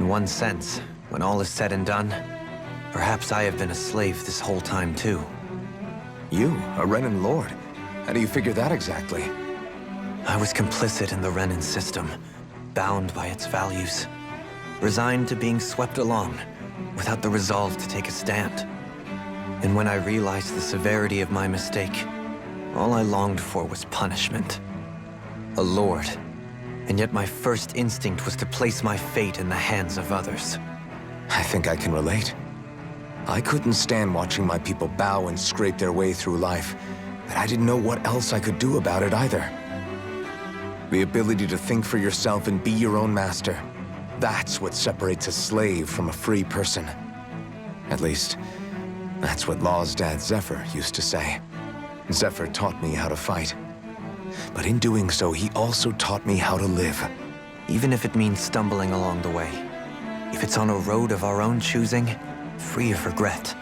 In one sense, when all is said and done, perhaps I have been a slave this whole time too. You, a Renan Lord? How do you figure that exactly? I was complicit in the Renan system, bound by its values, resigned to being swept along, without the resolve to take a stand. And when I realized the severity of my mistake, all I longed for was punishment. A lord. And yet my first instinct was to place my fate in the hands of others. I think I can relate. I couldn't stand watching my people bow and scrape their way through life, but I didn't know what else I could do about it either. The ability to think for yourself and be your own master, that's what separates a slave from a free person. At least, that's what Law's dad Zephyr used to say. Zephyr taught me how to fight. But in doing so, he also taught me how to live. Even if it means stumbling along the way. If it's on a road of our own choosing, free of regret.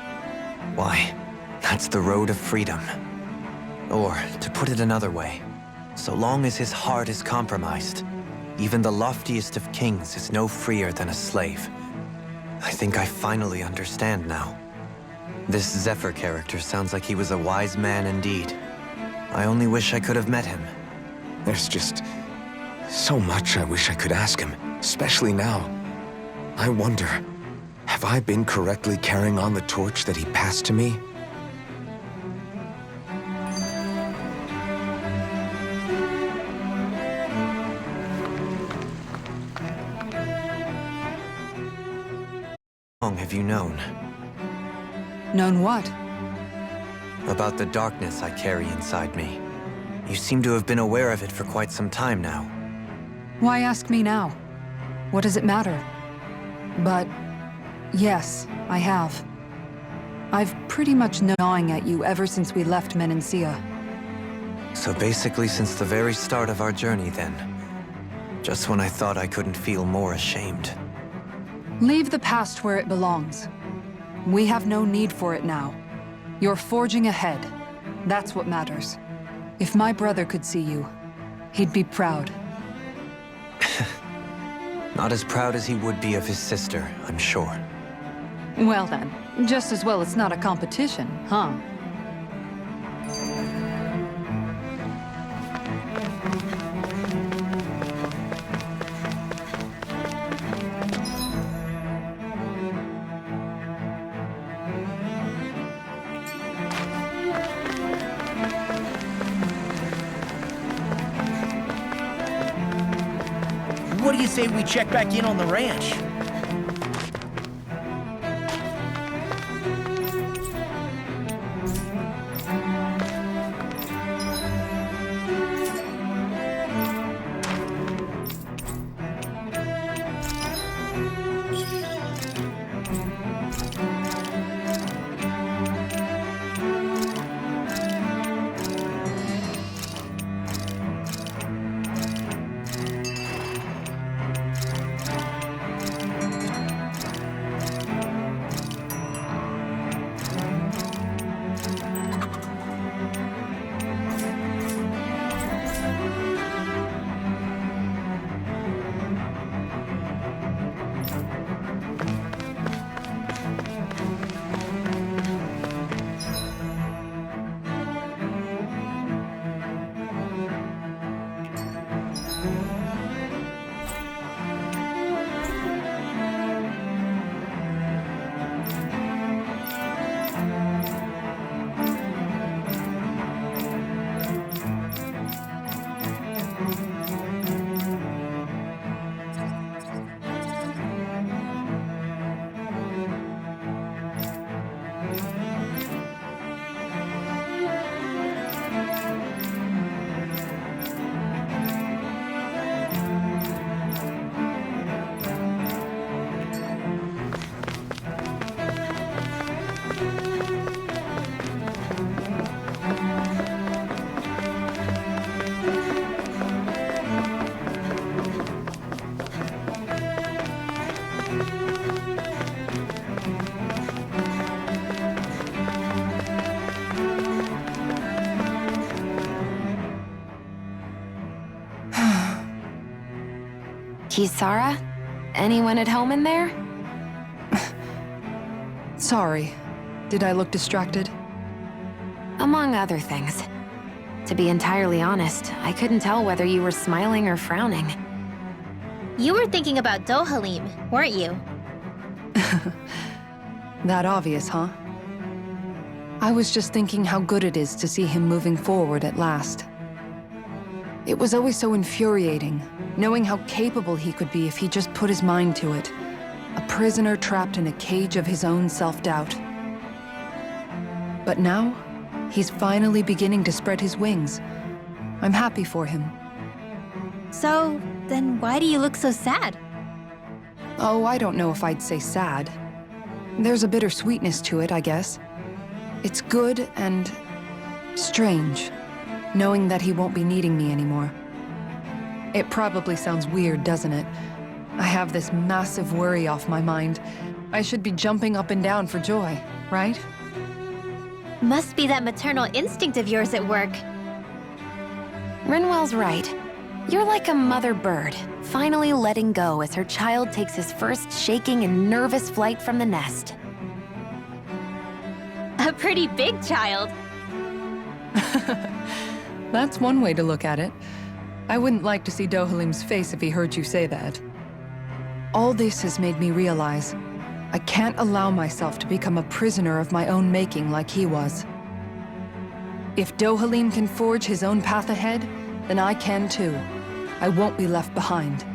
Why, that's the road of freedom. Or, to put it another way, so long as his heart is compromised, even the loftiest of kings is no freer than a slave. I think I finally understand now. This Zephyr character sounds like he was a wise man indeed. I only wish I could have met him. There's just so much I wish I could ask him, especially now. I wonder, have I been correctly carrying on the torch that he passed to me? How long have you known? Known what? About the darkness I carry inside me. You seem to have been aware of it for quite some time now. Why ask me now? What does it matter? But yes, I have. I've pretty much been gnawing at you ever since we left Menancia. So basically since the very start of our journey then. Just when I thought I couldn't feel more ashamed. Leave the past where it belongs. We have no need for it now. You're forging ahead. That's what matters. If my brother could see you, he'd be proud. Not as proud as he would be of his sister, I'm sure. Well then, just as well it's not a competition, huh? What do you say we check back in on the ranch? Kisara? Anyone at home in there? Sorry. Did I look distracted? Among other things. To be entirely honest, I couldn't tell whether you were smiling or frowning. You were thinking about Dohalim, weren't you? That obvious, huh? I was just thinking how good it is to see him moving forward at last. It was always so infuriating, knowing how capable he could be if he just put his mind to it. A prisoner trapped in a cage of his own self-doubt. But now, he's finally beginning to spread his wings. I'm happy for him. So, then why do you look so sad? Oh, I don't know if I'd say sad. There's a bittersweetness to it, I guess. It's good and strange, knowing that he won't be needing me anymore. It probably sounds weird, doesn't it? I have this massive worry off my mind. I should be jumping up and down for joy, right? Must be that maternal instinct of yours at work. Rinwell's right. You're like a mother bird, finally letting go as her child takes his first shaking and nervous flight from the nest. A pretty big child. That's one way to look at it. I wouldn't like to see Dohalim's face if he heard you say that. All this has made me realize I can't allow myself to become a prisoner of my own making like he was. If Dohalim can forge his own path ahead, then I can too. I won't be left behind.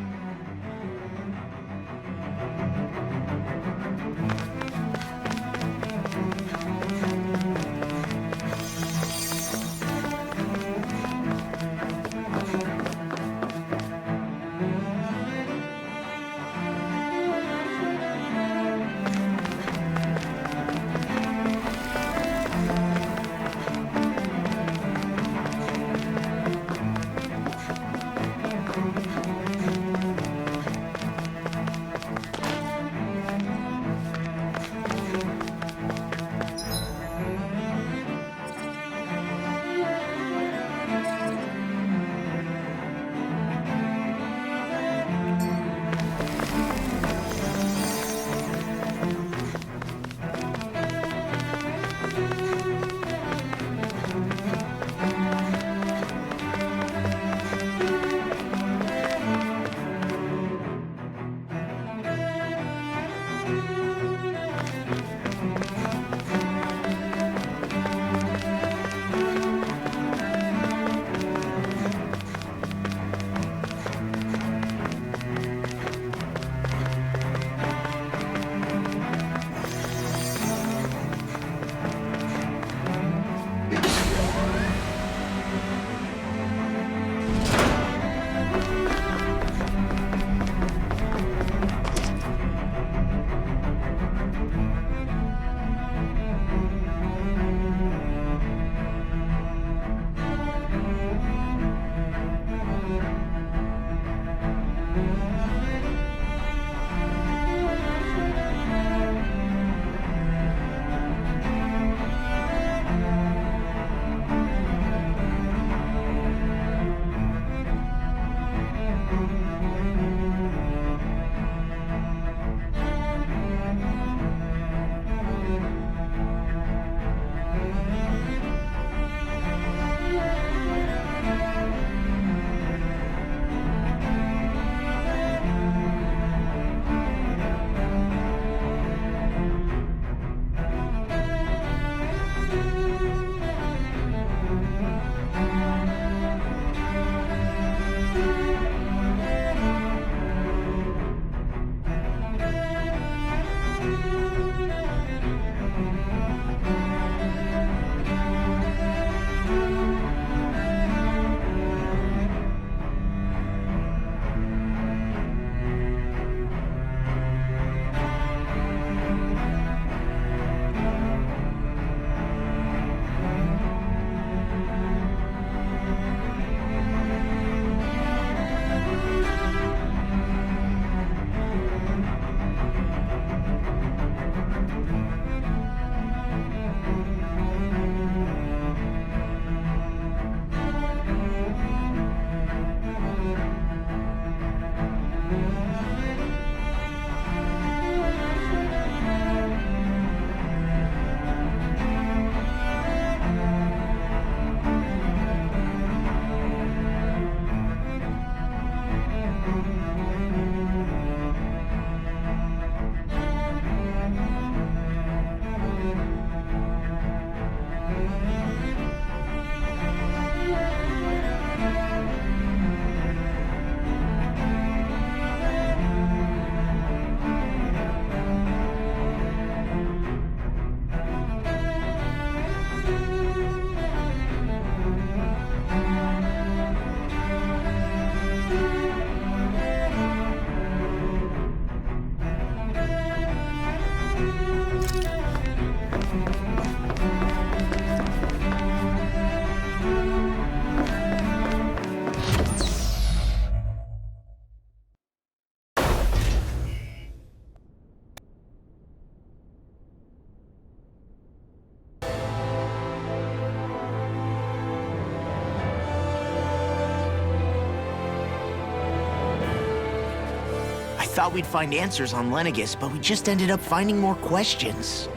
thought we'd find answers on Lenegis, but we just ended up finding more questions.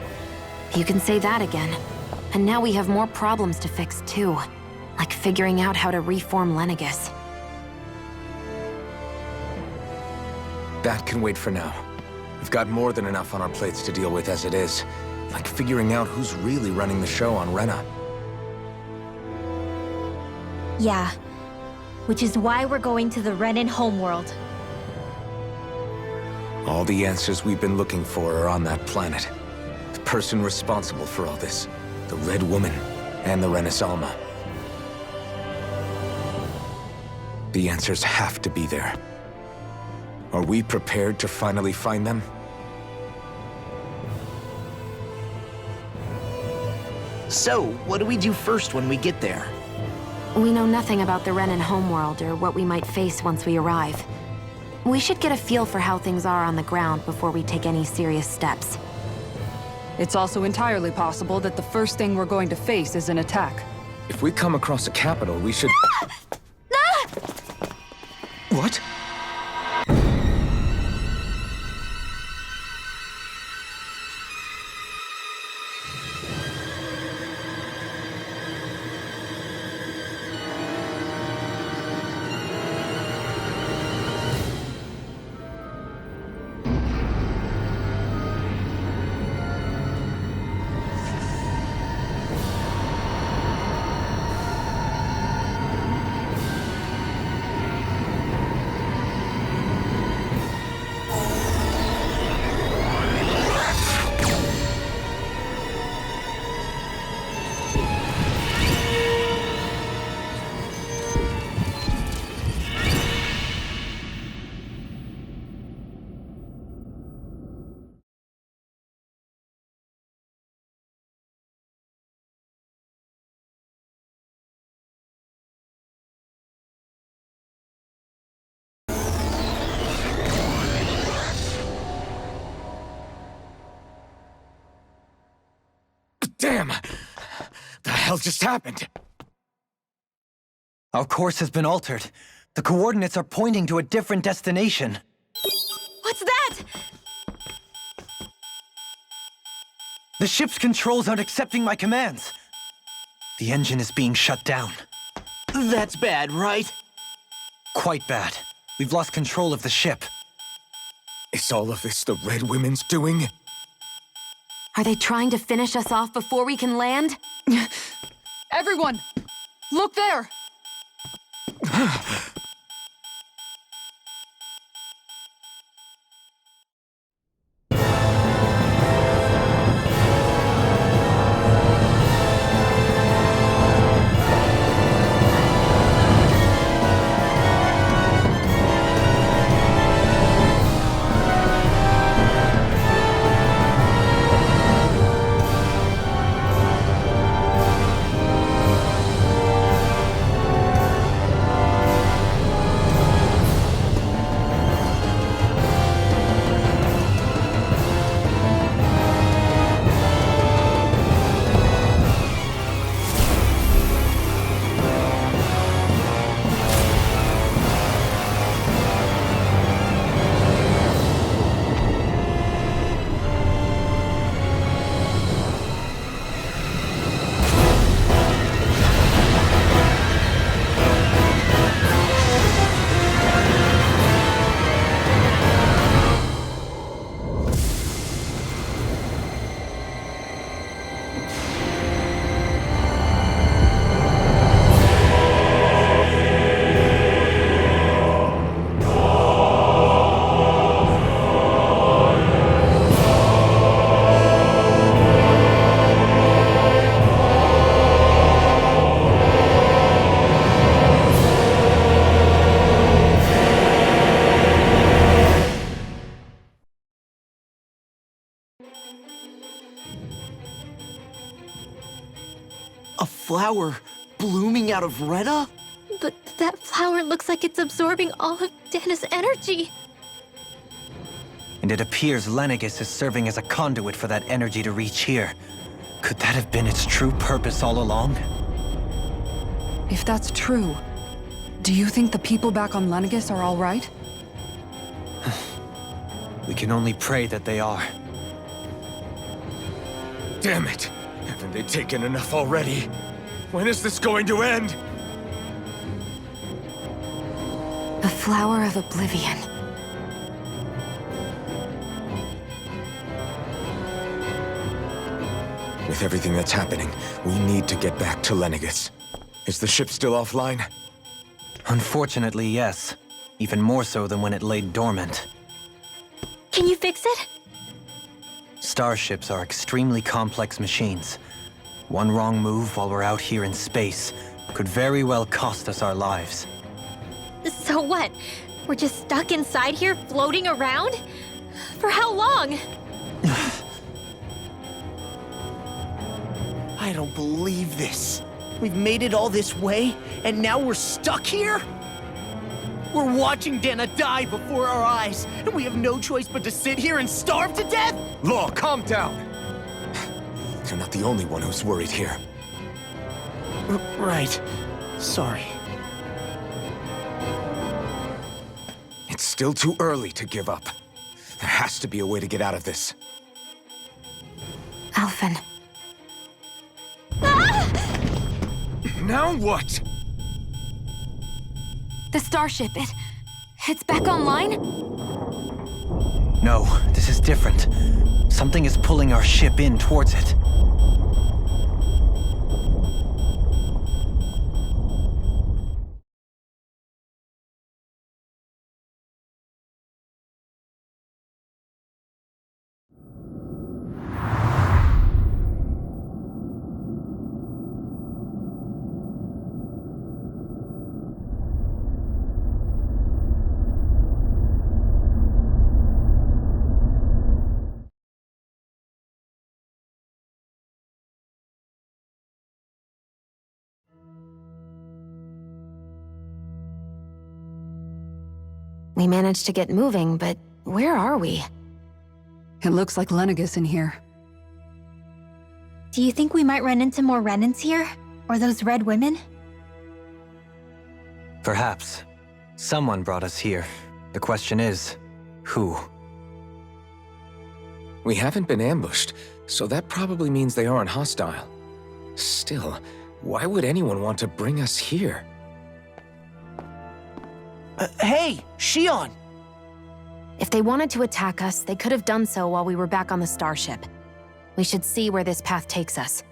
You can say that again. And now we have more problems to fix, too. Like figuring out how to reform Lenegis. That can wait for now. We've got more than enough on our plates to deal with as it is. Like figuring out who's really running the show on Rena. Yeah. Which is why we're going to the Renan homeworld. All the answers we've been looking for are on that planet. The person responsible for all this. The Red Woman and the Renaissalma. The answers have to be there. Are we prepared to finally find them? So, what do we do first when we get there? We know nothing about the Renan homeworld or what we might face once we arrive. We should get a feel for how things are on the ground before we take any serious steps. It's also entirely possible that the first thing we're going to face is an attack. If we come across a capital, we should... What? Damn! The hell just happened? Our course has been altered. The coordinates are pointing to a different destination. What's that? The ship's controls aren't accepting my commands. The engine is being shut down. That's bad, right? Quite bad. We've lost control of the ship. Is all of this the Red Women's doing? Are they trying to finish us off before we can land? Everyone! Look there! A flower blooming out of Rena? But that flower looks like it's absorbing all of Dana's energy. And it appears Lenegis is serving as a conduit for that energy to reach here. Could that have been its true purpose all along? If that's true, do you think the people back on Lenegis are all right? We can only pray that they are. Damn it! Haven't they taken enough already? When is this going to end? The Flower of Oblivion. With everything that's happening, we need to get back to Lenegis. Is the ship still offline? Unfortunately, yes. Even more so than when it lay dormant. Can you fix it? Starships are extremely complex machines. One wrong move while we're out here in space could very well cost us our lives. So what? We're just stuck inside here, floating around? For how long? I don't believe this. We've made it all this way, and now we're stuck here? We're watching Dana die before our eyes, and we have no choice but to sit here and starve to death? Law, calm down! You're not the only one who's worried here. Right. Sorry. It's still too early to give up. There has to be a way to get out of this. Alphen. Now what? The starship, it's back online? No, this is different. Something is pulling our ship in towards it. We managed to get moving, but where are we? It looks like Lenegis in here. Do you think we might run into more Renans here? Or those red women? Perhaps. Someone brought us here. The question is, who? We haven't been ambushed, so that probably means they aren't hostile. Still, why would anyone want to bring us here? Hey, Shion! If they wanted to attack us, they could have done so while we were back on the starship. We should see where this path takes us.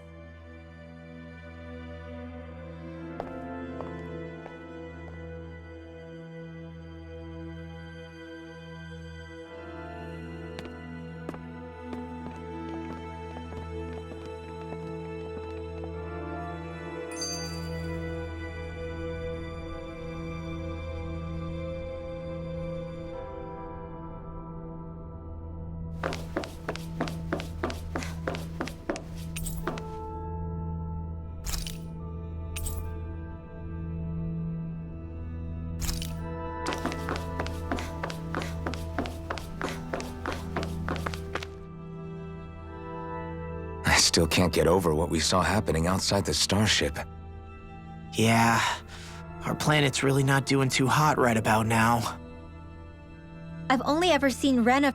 I still can't get over what we saw happening outside the starship. Yeah, our planet's really not doing too hot right about now. I've only ever seen Rena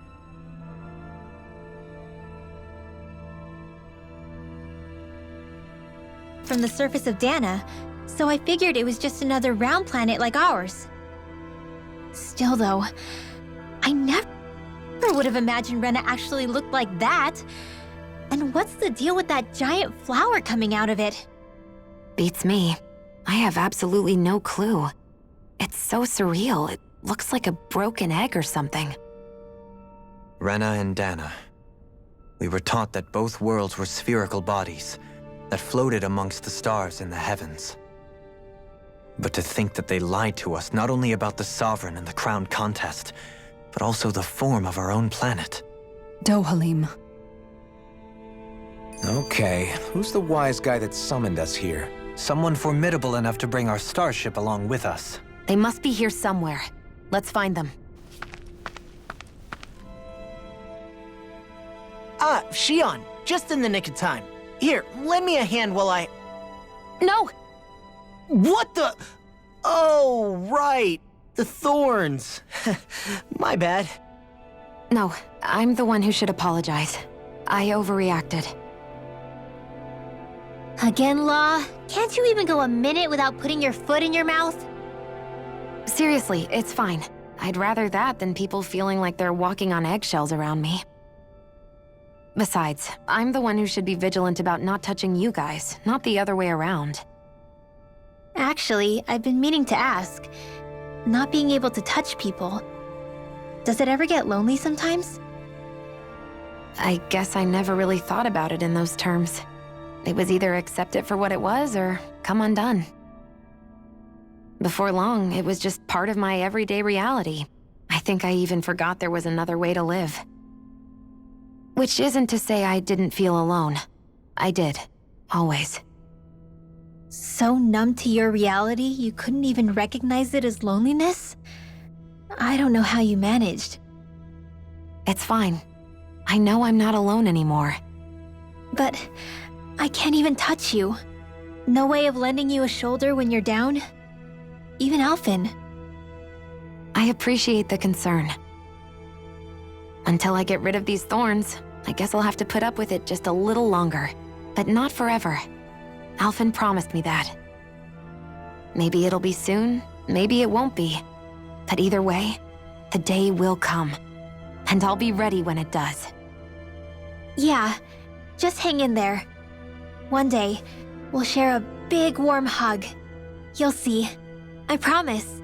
from the surface of Dana, so I figured it was just another round planet like ours. Still though, I never would have imagined Rena actually looked like that. And what's the deal with that giant flower coming out of it? Beats me. I have absolutely no clue. It's so surreal. It looks like a broken egg or something. Rena and Dana. We were taught that both worlds were spherical bodies that floated amongst the stars in the heavens. But to think that they lied to us not only about the Sovereign and the Crown contest, but also the form of our own planet. Dohalim. Okay, who's the wise guy that summoned us here? Someone formidable enough to bring our starship along with us. They must be here somewhere. Let's find them. Ah, Shion, just in the nick of time. Here, lend me a hand while I... No! What the... Oh, right. The thorns. My bad. No, I'm the one who should apologize. I overreacted. Again, Law? Can't you even go a minute without putting your foot in your mouth? Seriously, it's fine. I'd rather that than people feeling like they're walking on eggshells around me. Besides, I'm the one who should be vigilant about not touching you guys, not the other way around. Actually, I've been meaning to ask. Not being able to touch people, does it ever get lonely sometimes? I guess I never really thought about it in those terms. It was either accept it for what it was or come undone. Before long, it was just part of my everyday reality. I think I even forgot there was another way to live. Which isn't to say I didn't feel alone. I did. Always. So numb to your reality, you couldn't even recognize it as loneliness? I don't know how you managed. It's fine. I know I'm not alone anymore. But I can't even touch you. No way of lending you a shoulder when you're down? Even Alphen. I appreciate the concern. Until I get rid of these thorns, I guess I'll have to put up with it just a little longer. But not forever. Alphen promised me that. Maybe it'll be soon, maybe it won't be. But either way, the day will come. And I'll be ready when it does. Yeah, just hang in there. One day, we'll share a big warm hug. You'll see. I promise.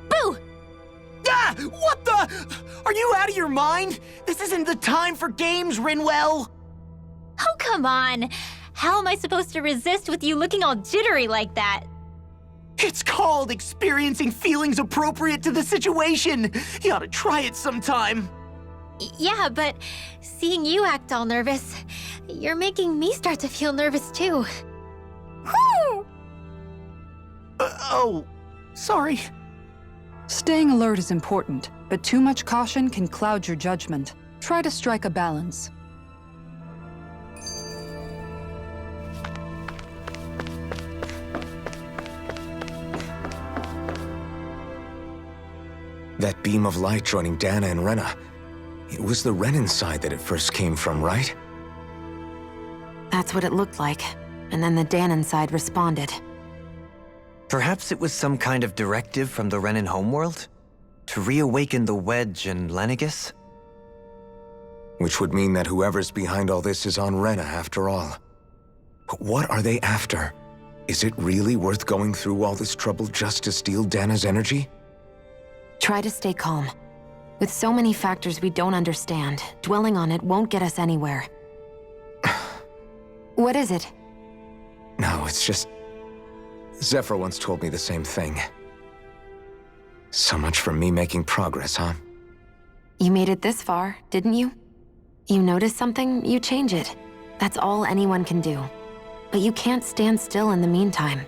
Boo! Ah! What the? Are you out of your mind? This isn't the time for games, Rinwell! Oh, come on. How am I supposed to resist with you looking all jittery like that? It's called experiencing feelings appropriate to the situation. You ought to try it sometime. Yeah, but seeing you act all nervous, you're making me start to feel nervous too. Oh, sorry. Staying alert is important, but too much caution can cloud your judgment. Try to strike a balance. That beam of light joining Dana and Rena. It was the Renan side that it first came from, right? That's what it looked like. And then the Danon side responded. Perhaps it was some kind of directive from the Renan homeworld? To reawaken the Wedge and Lenegis? Which would mean that whoever's behind all this is on Rena after all. But what are they after? Is it really worth going through all this trouble just to steal Dana's energy? Try to stay calm. With so many factors we don't understand, dwelling on it won't get us anywhere. What is it? No, it's just... Zephyr once told me the same thing. So much for me making progress, huh? You made it this far, didn't you? You notice something, you change it. That's all anyone can do. But you can't stand still in the meantime.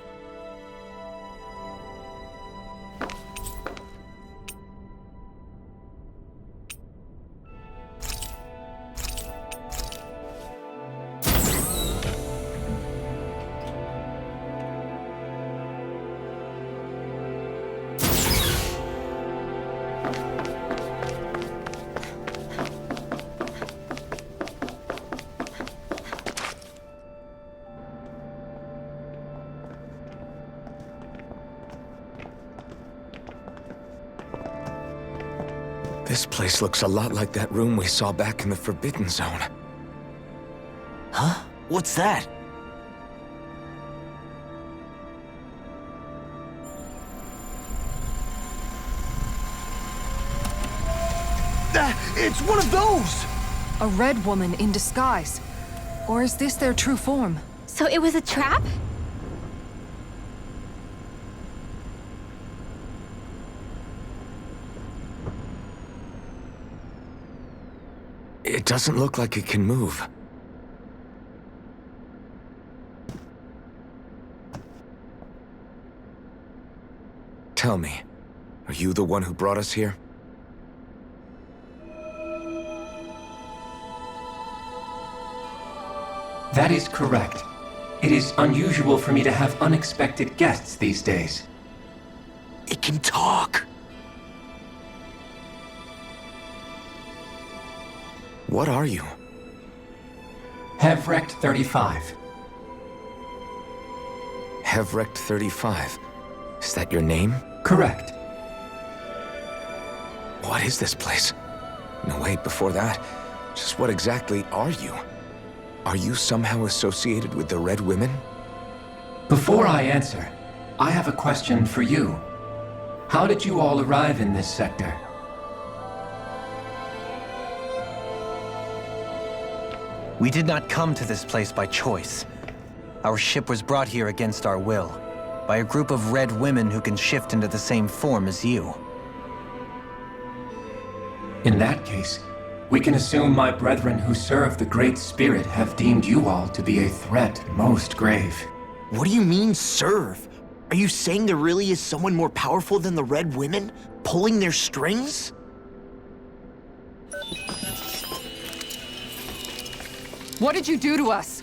This place looks a lot like that room we saw back in the Forbidden Zone. Huh? What's that? It's one of those! A red woman in disguise. Or is this their true form? So it was a trap? It doesn't look like it can move. Tell me, are you the one who brought us here? That is correct. It is unusual for me to have unexpected guests these days. It can talk. What are you? Hevrect 35. Hevrect 35. Is that your name? Correct. What is this place? No, wait, before that, just what exactly are you? Are you somehow associated with the Red Women? Before I answer, I have a question for you. How did you all arrive in this sector? We did not come to this place by choice. Our ship was brought here against our will, by a group of red women who can shift into the same form as you. In that case, we can assume my brethren who serve the Great Spirit have deemed you all to be a threat most grave. What do you mean, serve? Are you saying there really is someone more powerful than the Red Women, pulling their strings? What did you do to us?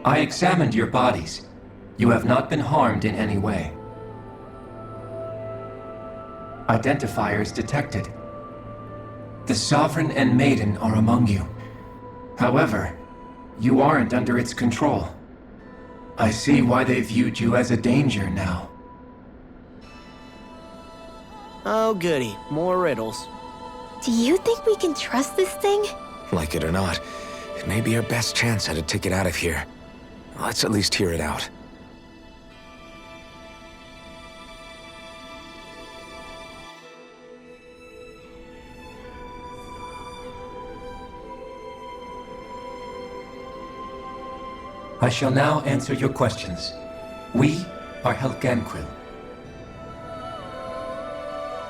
I examined your bodies. You have not been harmed in any way. Identifiers detected. The Sovereign and Maiden are among you. However, you aren't under its control. I see why they viewed you as a danger now. Oh goody, more riddles. Do you think we can trust this thing? Like it or not, it may be our best chance at a ticket out of here. Let's at least hear it out. I shall now answer your questions. We are Helganquil.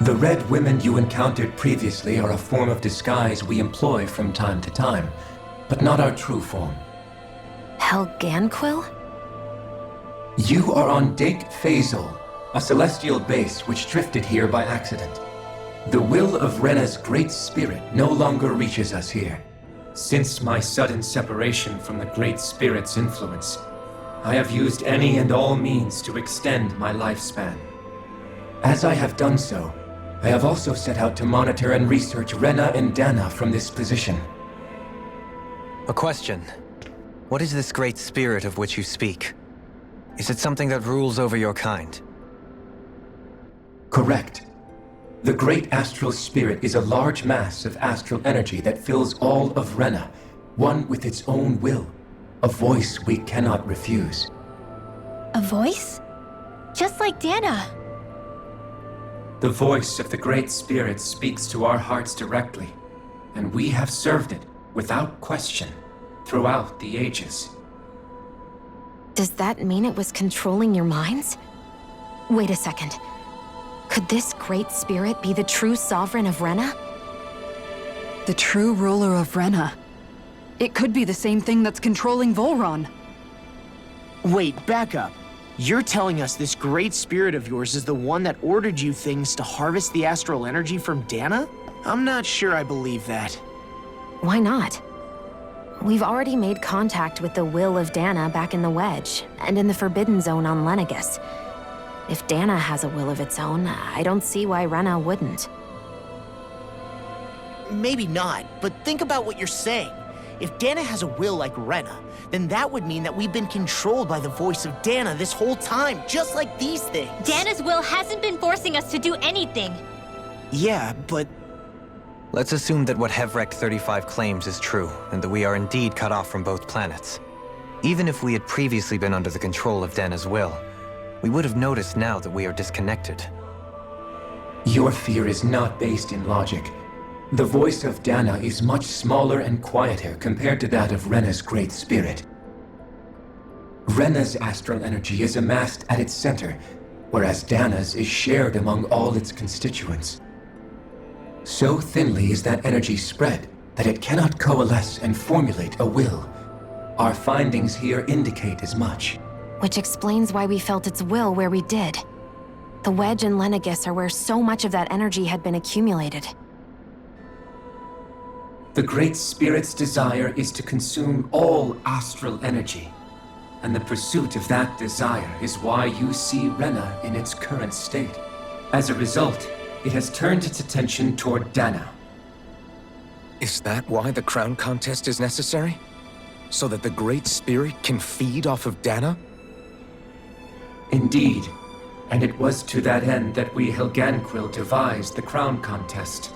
The Red Women you encountered previously are a form of disguise we employ from time to time, but not our true form. Helganquil? You are on Dake Phasol, a celestial base which drifted here by accident. The will of Rena's Great Spirit no longer reaches us here. Since my sudden separation from the Great Spirit's influence, I have used any and all means to extend my lifespan. As I have done so, I have also set out to monitor and research Rena and Dana from this position. A question. What is this great spirit of which you speak? Is it something that rules over your kind? Correct. The Great Astral Spirit is a large mass of astral energy that fills all of Rena, one with its own will, a voice we cannot refuse. A voice? Just like Dana. The voice of the Great Spirit speaks to our hearts directly, and we have served it, without question, throughout the ages. Does that mean it was controlling your minds? Wait a second. Could this Great Spirit be the true Sovereign of Rena? The true ruler of Rena. It could be the same thing that's controlling Volron. Wait, back up. You're telling us this great spirit of yours is the one that ordered you things to harvest the astral energy from Dana? I'm not sure I believe that. Why not? We've already made contact with the will of Dana back in the Wedge, and in the Forbidden Zone on Lenegus. If Dana has a will of its own, I don't see why Rena wouldn't. Maybe not, but think about what you're saying. If Dana has a will like Rena, then that would mean that we've been controlled by the voice of Dana this whole time, just like these things. Dana's will hasn't been forcing us to do anything. Yeah, but... Let's assume that what Hevrect 35 claims is true, and that we are indeed cut off from both planets. Even if we had previously been under the control of Dana's will, we would have noticed now that we are disconnected. Your fear is not based in logic. The voice of Dana is much smaller and quieter compared to that of Rena's Great Spirit. Rena's astral energy is amassed at its center, whereas Dana's is shared among all its constituents. So thinly is that energy spread that it cannot coalesce and formulate a will. Our findings here indicate as much. Which explains why we felt its will where we did. The Wedge and Lenegus are where so much of that energy had been accumulated. The Great Spirit's desire is to consume all astral energy, and the pursuit of that desire is why you see Rena in its current state. As a result, it has turned its attention toward Dana. Is that why the crown contest is necessary? So that the Great Spirit can feed off of Dana? Indeed, and it was to that end that we Helganquil devised the crown contest.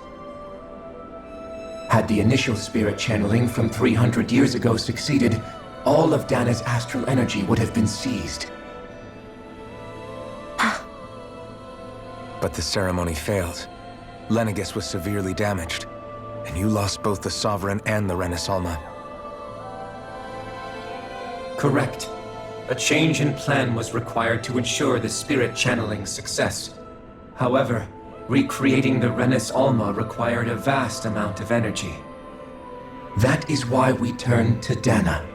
Had the initial spirit channeling from 300 years ago succeeded, all of Dana's astral energy would have been seized. But the ceremony failed. Lenegis was severely damaged, and you lost both the Sovereign and the Renasalma. Correct. A change in plan was required to ensure the spirit channeling's success. However, recreating the Renis Alma required a vast amount of energy. That is why we turned to Dana.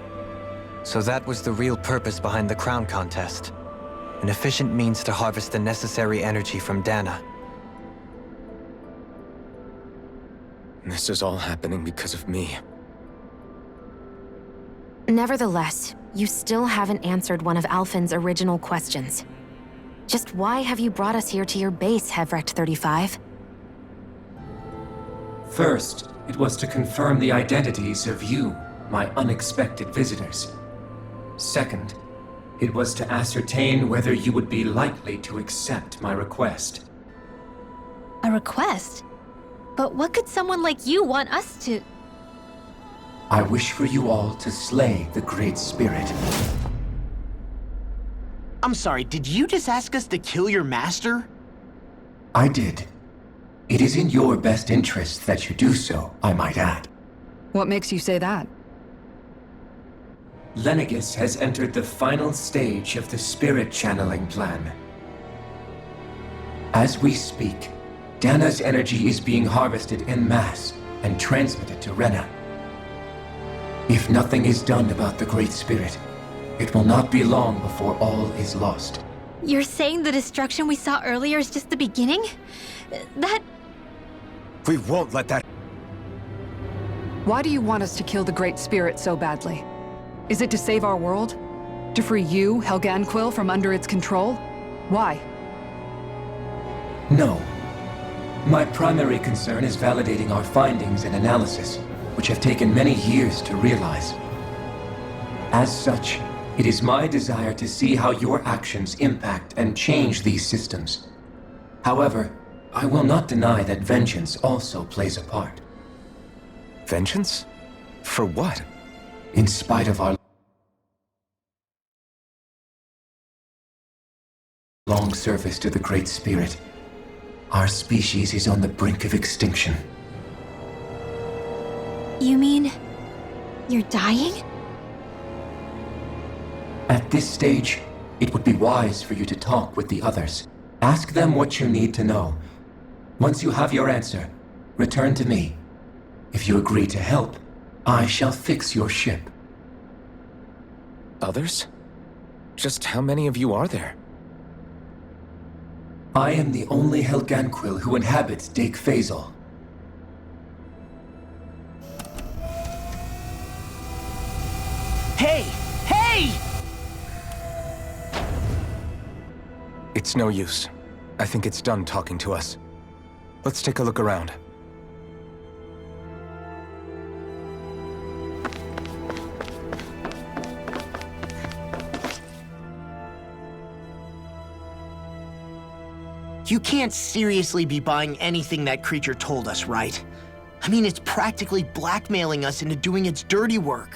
So that was the real purpose behind the crown contest. An efficient means to harvest the necessary energy from Dana. This is all happening because of me. Nevertheless, you still haven't answered one of Alphen's original questions. Just why have you brought us here to your base, Hevrecht 35? First, it was to confirm the identities of you, my unexpected visitors. Second, it was to ascertain whether you would be likely to accept my request. A request? But what could someone like you want us to... I wish for you all to slay the Great Spirit. I'm sorry, did you just ask us to kill your master? I did. It is in your best interest that you do so, I might add. What makes you say that? Lenegis has entered the final stage of the spirit channeling plan. As we speak, Dana's energy is being harvested en masse and transmitted to Rena. If nothing is done about the Great Spirit, it will not be long before all is lost. You're saying the destruction we saw earlier is just the beginning? That... We won't let that... Why do you want us to kill the Great Spirit so badly? Is it to save our world? To free you, Helganquil, from under its control? Why? No. My primary concern is validating our findings and analysis, which have taken many years to realize. As such, it is my desire to see how your actions impact and change these systems. However, I will not deny that vengeance also plays a part. Vengeance? For what? In spite of our long service to the Great Spirit, our species is on the brink of extinction. You mean... you're dying? At this stage, it would be wise for you to talk with the others. Ask them what you need to know. Once you have your answer, return to me. If you agree to help, I shall fix your ship. Others? Just how many of you are there? I am the only Helganquil who inhabits Dake Faisal. Hey! Hey! It's no use. I think it's done talking to us. Let's take a look around. You can't seriously be buying anything that creature told us, right? I mean, it's practically blackmailing us into doing its dirty work.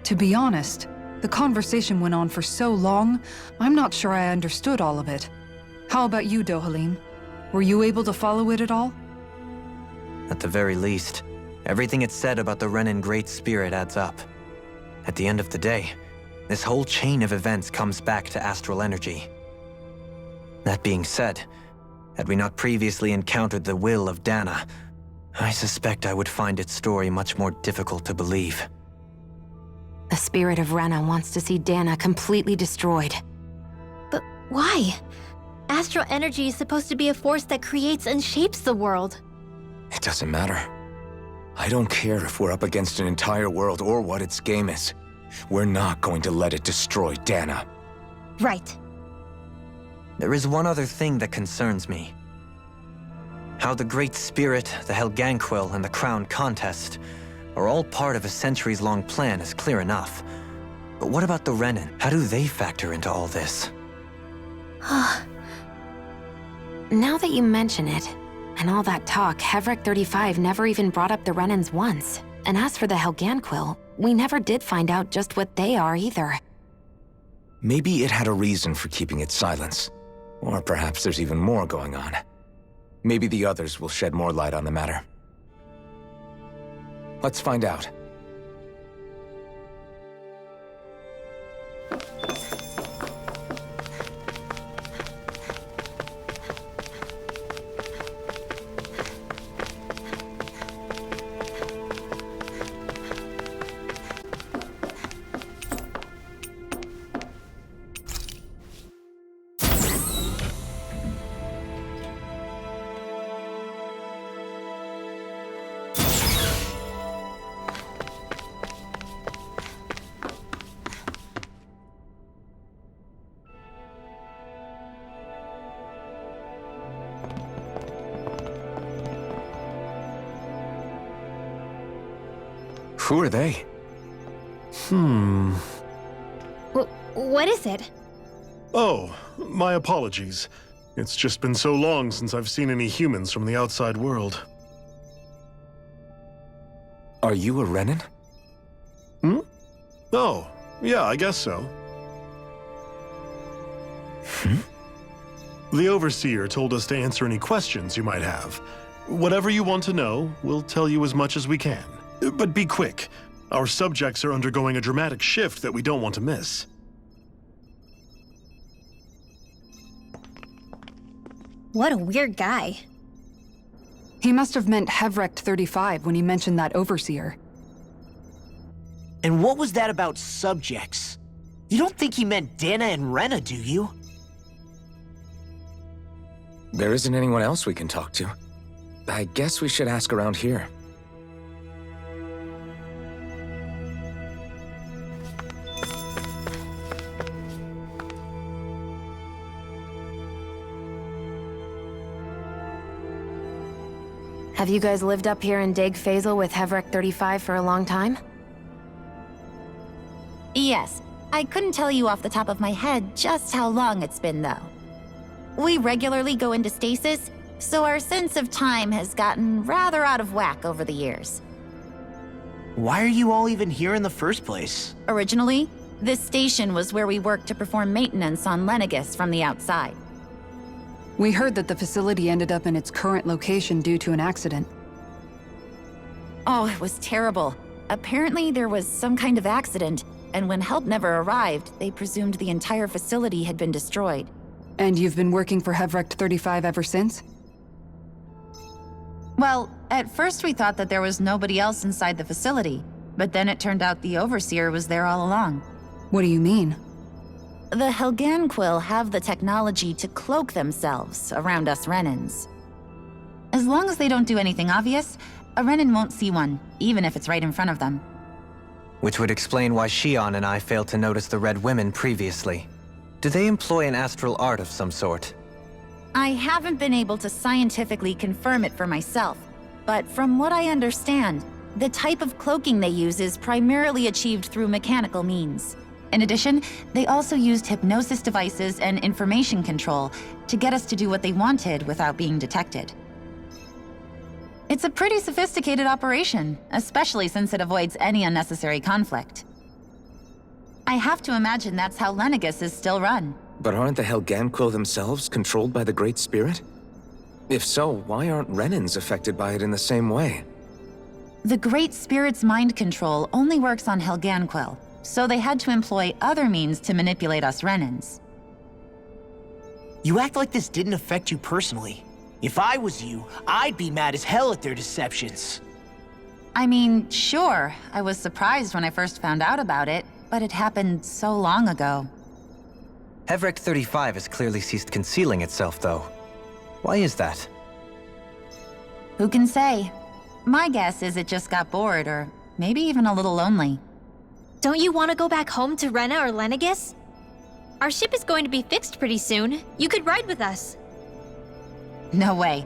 To be honest, the conversation went on for so long, I'm not sure I understood all of it. How about you, Dohalim? Were you able to follow it at all? At the very least, everything it said about the Renin Great Spirit adds up. At the end of the day, this whole chain of events comes back to astral energy. That being said, had we not previously encountered the will of Dana, I suspect I would find its story much more difficult to believe. The spirit of Rena wants to see Dana completely destroyed. But why? Astral energy is supposed to be a force that creates and shapes the world. It doesn't matter. I don't care if we're up against an entire world or what its game is. We're not going to let it destroy Dana. Right. There is one other thing that concerns me. How the Great Spirit, the Helganquil, and the Crown Contest are all part of a centuries-long plan is clear enough. But what about the Renin? How do they factor into all this? Now that you mention it, and all that talk, Hevric 35 never even brought up the Renins once. And as for the Helganquil, we never did find out just what they are either. Maybe it had a reason for keeping its silence. Or perhaps there's even more going on. Maybe the others will shed more light on the matter. Let's find out. Who are they? What is it? Oh, my apologies. It's just been so long since I've seen any humans from the outside world. Are you a Renin? Oh, yeah, I guess so. The Overseer told us to answer any questions you might have. Whatever you want to know, we'll tell you as much as we can. But be quick. Our subjects are undergoing a dramatic shift that we don't want to miss. What a weird guy. He must have meant Hevric 35 when he mentioned that Overseer. And what was that about subjects? You don't think he meant Dana and Rena, do you? There isn't anyone else we can talk to. I guess we should ask around here. Have you guys lived up here in Deg Faisal with Hevric 35 for a long time? Yes. I couldn't tell you off the top of my head just how long it's been, though. We regularly go into stasis, so our sense of time has gotten rather out of whack over the years. Why are you all even here in the first place? Originally, this station was where we worked to perform maintenance on Lenegis from the outside. We heard that the facility ended up in its current location due to an accident. Oh, it was terrible. Apparently there was some kind of accident, and when help never arrived, they presumed the entire facility had been destroyed. And you've been working for Hevric 35 ever since? Well, at first we thought that there was nobody else inside the facility, but then it turned out the Overseer was there all along. What do you mean? The Helganquil have the technology to cloak themselves around us Renins. As long as they don't do anything obvious, a Renin won't see one, even if it's right in front of them. Which would explain why Shion and I failed to notice the Red Women previously. Do they employ an astral art of some sort? I haven't been able to scientifically confirm it for myself, but from what I understand, the type of cloaking they use is primarily achieved through mechanical means. In addition, they also used hypnosis devices and information control to get us to do what they wanted without being detected. It's a pretty sophisticated operation, especially since it avoids any unnecessary conflict. I have to imagine that's how Lenegis is still run. But aren't the Helganquil themselves controlled by the Great Spirit? If so, why aren't Renins affected by it in the same way? The Great Spirit's mind control only works on Helganquil, so they had to employ other means to manipulate us Renins. You act like this didn't affect you personally. If I was you, I'd be mad as hell at their deceptions. I mean, sure, I was surprised when I first found out about it, but it happened so long ago. Hevric 35 has clearly ceased concealing itself, though. Why is that? Who can say? My guess is it just got bored, or maybe even a little lonely. Don't you want to go back home to Rena or Lenegis? Our ship is going to be fixed pretty soon. You could ride with us. No way.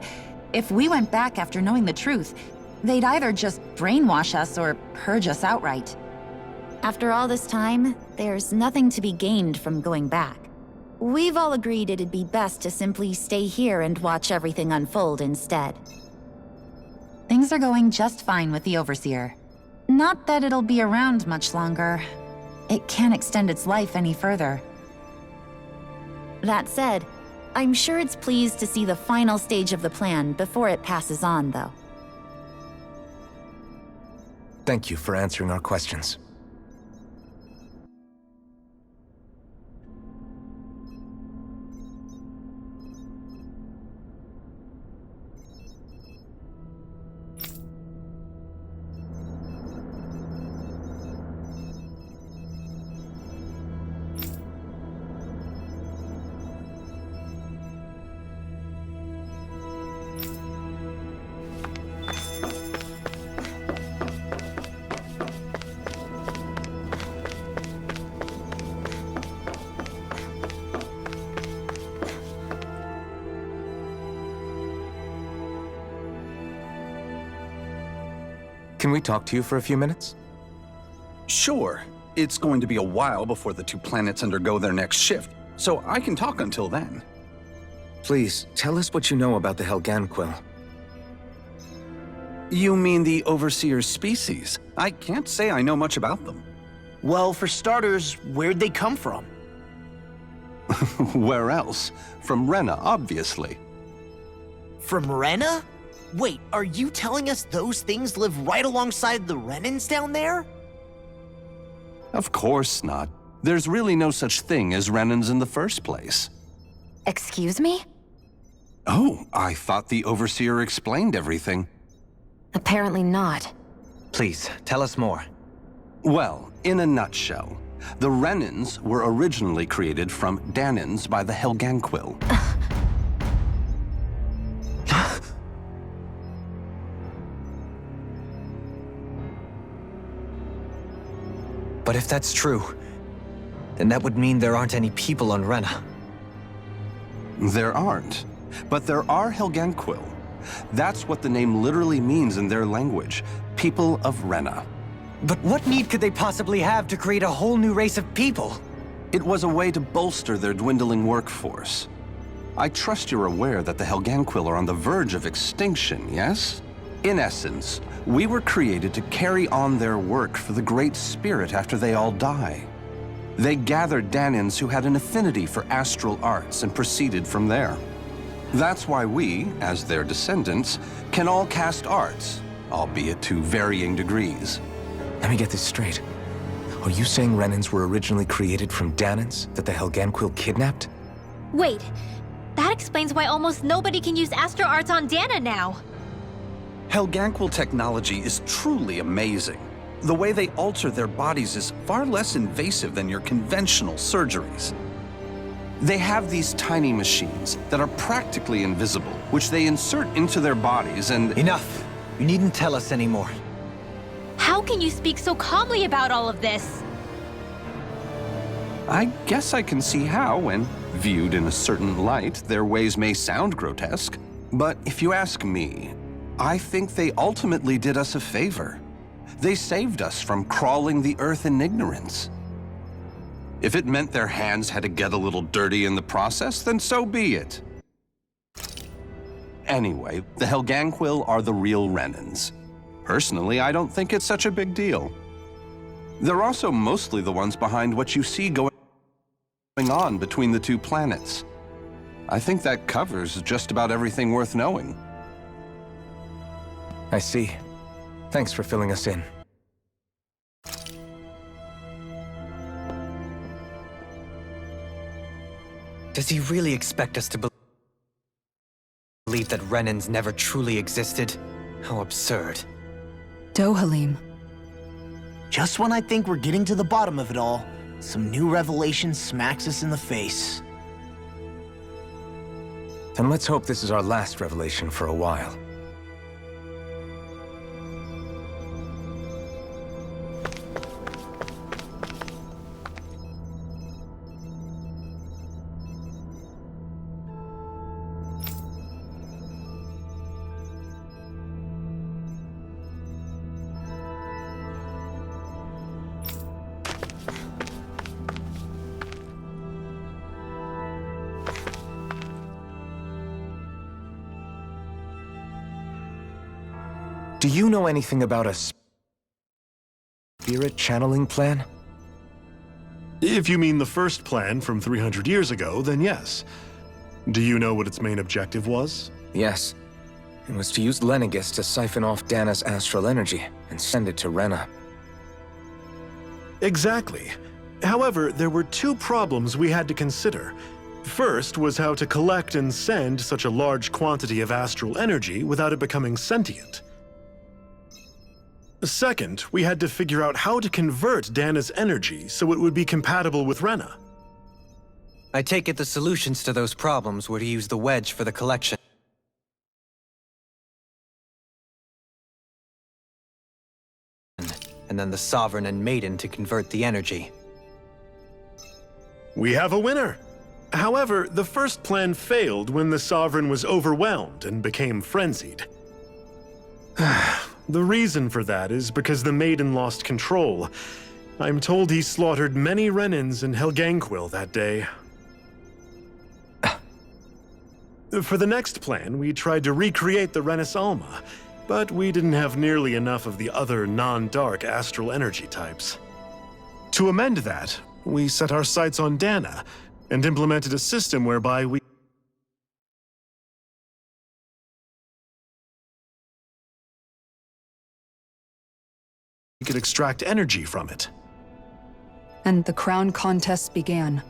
If we went back after knowing the truth, they'd either just brainwash us or purge us outright. After all this time, there's nothing to be gained from going back. We've all agreed it'd be best to simply stay here and watch everything unfold instead. Things are going just fine with the Overseer. Not that it'll be around much longer. It can't extend its life any further. That said, I'm sure it's pleased to see the final stage of the plan before it passes on, though. Thank you for answering our questions. Can we talk to you for a few minutes? Sure. It's going to be a while before the two planets undergo their next shift, so I can talk until then. Please, tell us what you know about the Helganquill. You mean the Overseer's species? I can't say I know much about them. Well, for starters, where'd they come from? Where else? From Rena, obviously. From Rena? Wait, are you telling us those things live right alongside the Renans down there? Of course not. There's really no such thing as Renans in the first place. Excuse me? Oh, I thought the Overseer explained everything. Apparently not. Please, tell us more. Well, in a nutshell, the Renans were originally created from Danans by the Helganquill. But if that's true, then that would mean there aren't any people on Rena. There aren't, but there are Helganquill. That's what the name literally means in their language, people of Rena. But what need could they possibly have to create a whole new race of people? It was a way to bolster their dwindling workforce. I trust you're aware that the Helganquill are on the verge of extinction, yes? In essence, we were created to carry on their work for the Great Spirit after they all die. They gathered Danans who had an affinity for astral arts and proceeded from there. That's why we, as their descendants, can all cast arts, albeit to varying degrees. Let me get this straight. Are you saying Renans were originally created from Danans that the Helganquill kidnapped? Wait, that explains why almost nobody can use astro arts on Dana now. Helganquill technology is truly amazing. The way they alter their bodies is far less invasive than your conventional surgeries. They have these tiny machines that are practically invisible, which they insert into their bodies and— Enough! You needn't tell us anymore. How can you speak so calmly about all of this? I guess I can see how, when viewed in a certain light, their ways may sound grotesque. But if you ask me, I think they ultimately did us a favor. They saved us from crawling the earth in ignorance. If it meant their hands had to get a little dirty in the process, then so be it. Anyway, the Helganquill are the real Renans. Personally, I don't think it's such a big deal. They're also mostly the ones behind what you see going on between the two planets. I think that covers just about everything worth knowing. I see. Thanks for filling us in. Does he really expect us to believe that Renans never truly existed? How absurd. Dohalim. Just when I think we're getting to the bottom of it all, some new revelation smacks us in the face. Then let's hope this is our last revelation for a while. Do you know anything about a spirit channeling plan? If you mean the first plan from 300 years ago, then yes. Do you know what its main objective was? Yes. It was to use Lenegis to siphon off Dana's astral energy and send it to Rena. Exactly. However, there were two problems we had to consider. First was how to collect and send such a large quantity of astral energy without it becoming sentient. Second, we had to figure out how to convert Dana's energy so it would be compatible with Rena. I take it the solutions to those problems were to use the wedge for the collection. And then the Sovereign and Maiden to convert the energy. We have a winner! However, the first plan failed when the Sovereign was overwhelmed and became frenzied. The reason for that is because the Maiden lost control. I'm told he slaughtered many Renans in Helganquil that day. For the next plan, we tried to recreate the Renis Alma, but we didn't have nearly enough of the other non-dark astral energy types. To amend that, we set our sights on Dana and implemented a system whereby we could extract energy from it. And the crown contest began.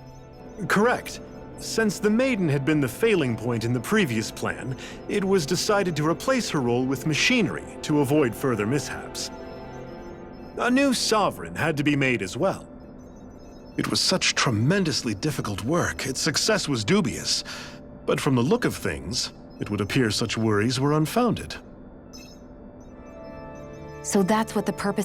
Correct. Since the Maiden had been the failing point in the previous plan, it was decided to replace her role with machinery to avoid further mishaps. A new Sovereign had to be made as well. It was such tremendously difficult work, its success was dubious. But from the look of things, it would appear such worries were unfounded. So that's what the purpose...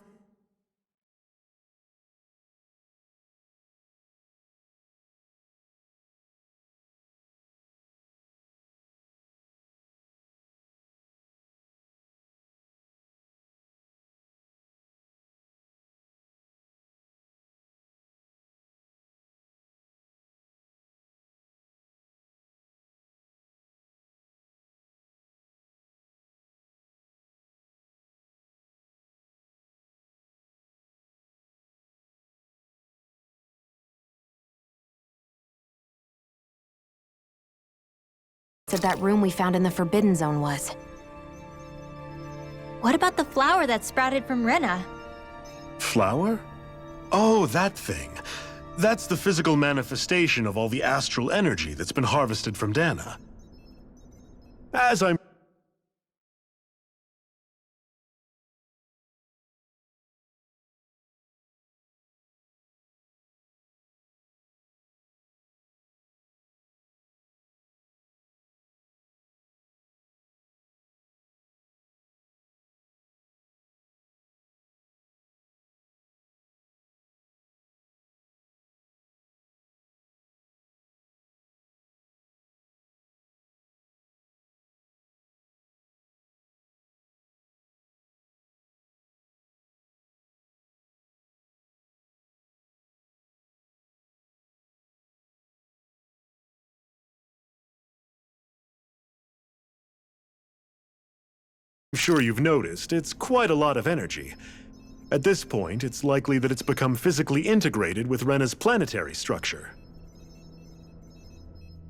that room we found in the Forbidden Zone was. What about the flower that sprouted from Rena? Flower? Oh, that thing. That's the physical manifestation of all the astral energy that's been harvested from Dana. As I'm sure you've noticed, it's quite a lot of energy. At this point, it's likely that it's become physically integrated with Rena's planetary structure.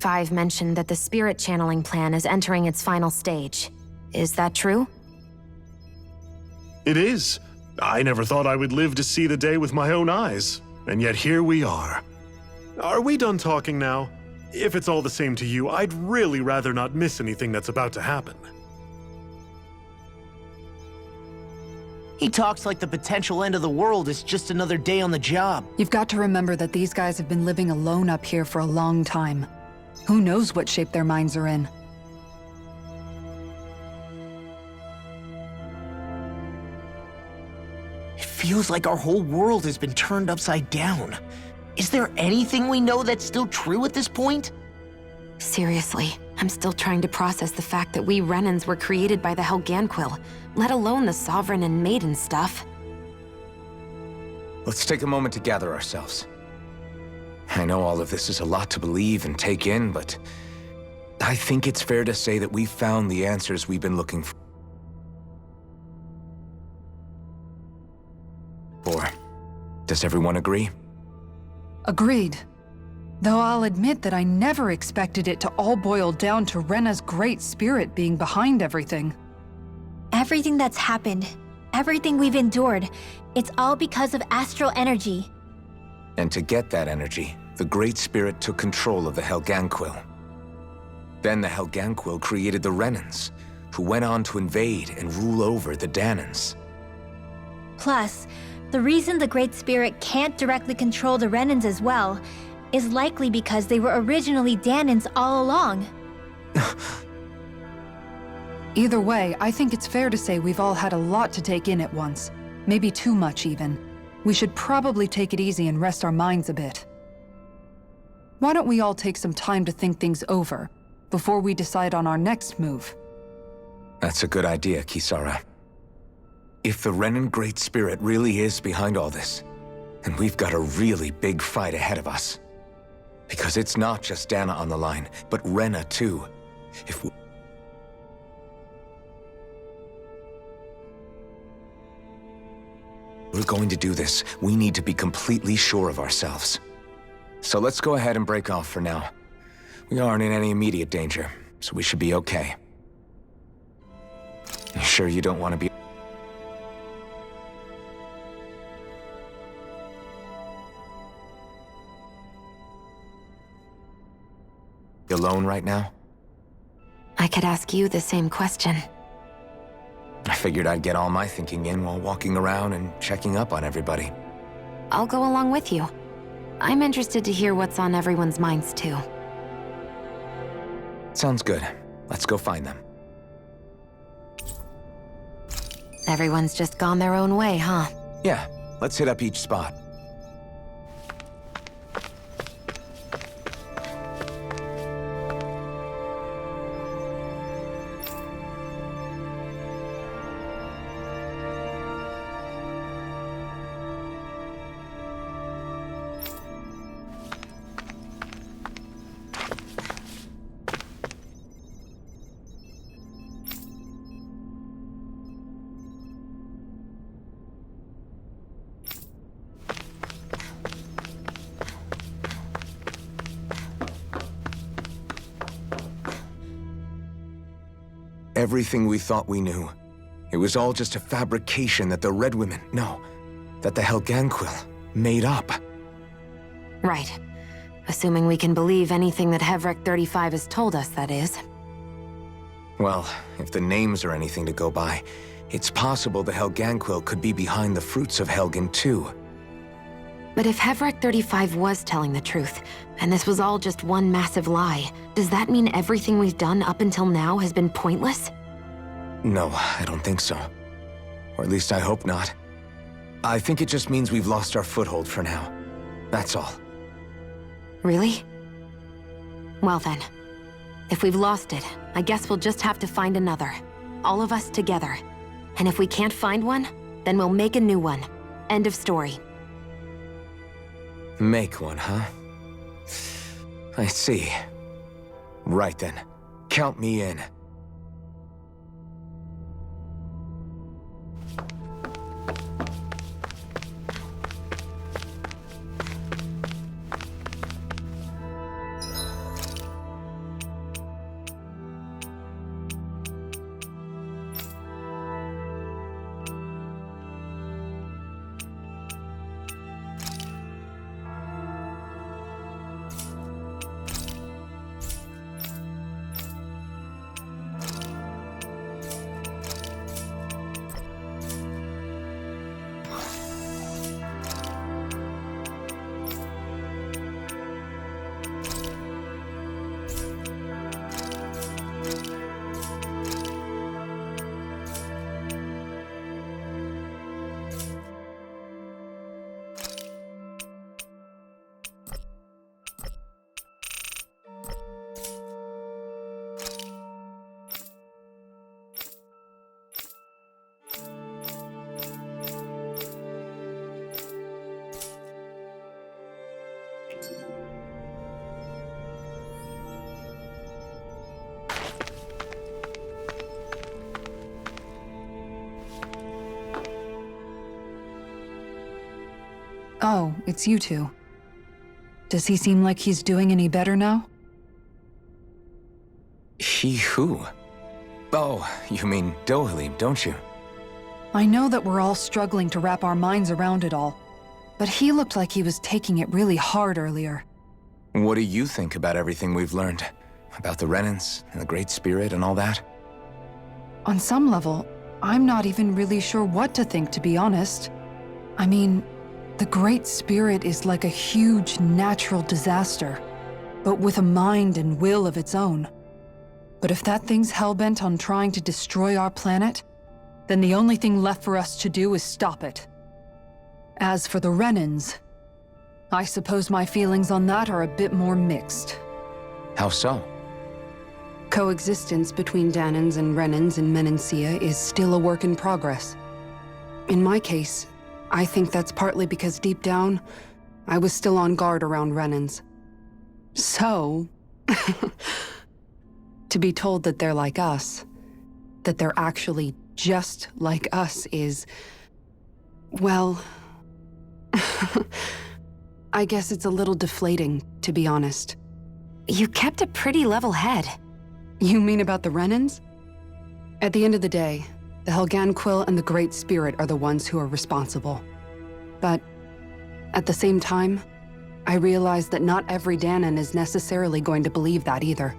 5 mentioned that the spirit channeling plan is entering its final stage. Is that true? It is. I never thought I would live to see the day with my own eyes, and yet here we are. Are we done talking now? If it's all the same to you, I'd really rather not miss anything that's about to happen. He talks like the potential end of the world is just another day on the job. You've got to remember that these guys have been living alone up here for a long time. Who knows what shape their minds are in? It feels like our whole world has been turned upside down. Is there anything we know that's still true at this point? Seriously, I'm still trying to process the fact that we Renans were created by the Helganquil, let alone the Sovereign and Maiden stuff. Let's take a moment to gather ourselves. I know all of this is a lot to believe and take in, but I think it's fair to say that we've found the answers we've been looking for. Does everyone agree? Agreed. Though I'll admit that I never expected it to all boil down to Rena's great spirit being behind everything. Everything that's happened, everything we've endured, it's all because of astral energy. And to get that energy, the Great Spirit took control of the Helganquil. Then the Helganquil created the Renans, who went on to invade and rule over the Danans. Plus, the reason the Great Spirit can't directly control the Renans as well is likely because they were originally Danans all along. Either way, I think it's fair to say we've all had a lot to take in at once. Maybe too much, even. We should probably take it easy and rest our minds a bit. Why don't we all take some time to think things over, before we decide on our next move? That's a good idea, Kisara. If the Renan Great Spirit really is behind all this, then we've got a really big fight ahead of us. Because it's not just Dana on the line, but Rena too. If we're going to do this, we need to be completely sure of ourselves. So let's go ahead and break off for now. We aren't in any immediate danger, so we should be okay. You sure you don't want to be alone right now? I could ask you the same question. I figured I'd get all my thinking in while walking around and checking up on everybody. I'll go along with you. I'm interested to hear what's on everyone's minds, too. Sounds good. Let's go find them. Everyone's just gone their own way, huh? Yeah, let's hit up each spot. Everything we thought we knew. It was all just a fabrication that the Red Women, no, that the Helganquil made up. Right. Assuming we can believe anything that Hevrek 35 has told us, that is. Well, if the names are anything to go by, it's possible the Helganquil could be behind the fruits of Helgen too. But if Hevrek 35 was telling the truth, and this was all just one massive lie, does that mean everything we've done up until now has been pointless? No, I don't think so. Or at least I hope not. I think it just means we've lost our foothold for now. That's all. Really? Well then, if we've lost it, I guess we'll just have to find another. All of us together. And if we can't find one, then we'll make a new one. End of story. Make one, huh? I see. Right then. Count me in. Oh, it's you two. Does he seem like he's doing any better now? He who? Oh, you mean Dohalim, don't you? I know that we're all struggling to wrap our minds around it all, but he looked like he was taking it really hard earlier. What do you think about everything we've learned? About the Renans and the Great Spirit and all that? On some level, I'm not even really sure what to think, to be honest. I mean, the Great Spirit is like a huge natural disaster, but with a mind and will of its own. But if that thing's hellbent on trying to destroy our planet, then the only thing left for us to do is stop it. As for the Renans, I suppose my feelings on that are a bit more mixed. How so? Coexistence between Danans and Renans in Menancia is still a work in progress. In my case, I think that's partly because deep down, I was still on guard around Renans. So, to be told that they're like us, that they're actually just like us is, well, I guess it's a little deflating, to be honest. You kept a pretty level head. You mean about the Renans? At the end of the day, the Helganquil and the Great Spirit are the ones who are responsible. But at the same time, I realize that not every Danan is necessarily going to believe that either.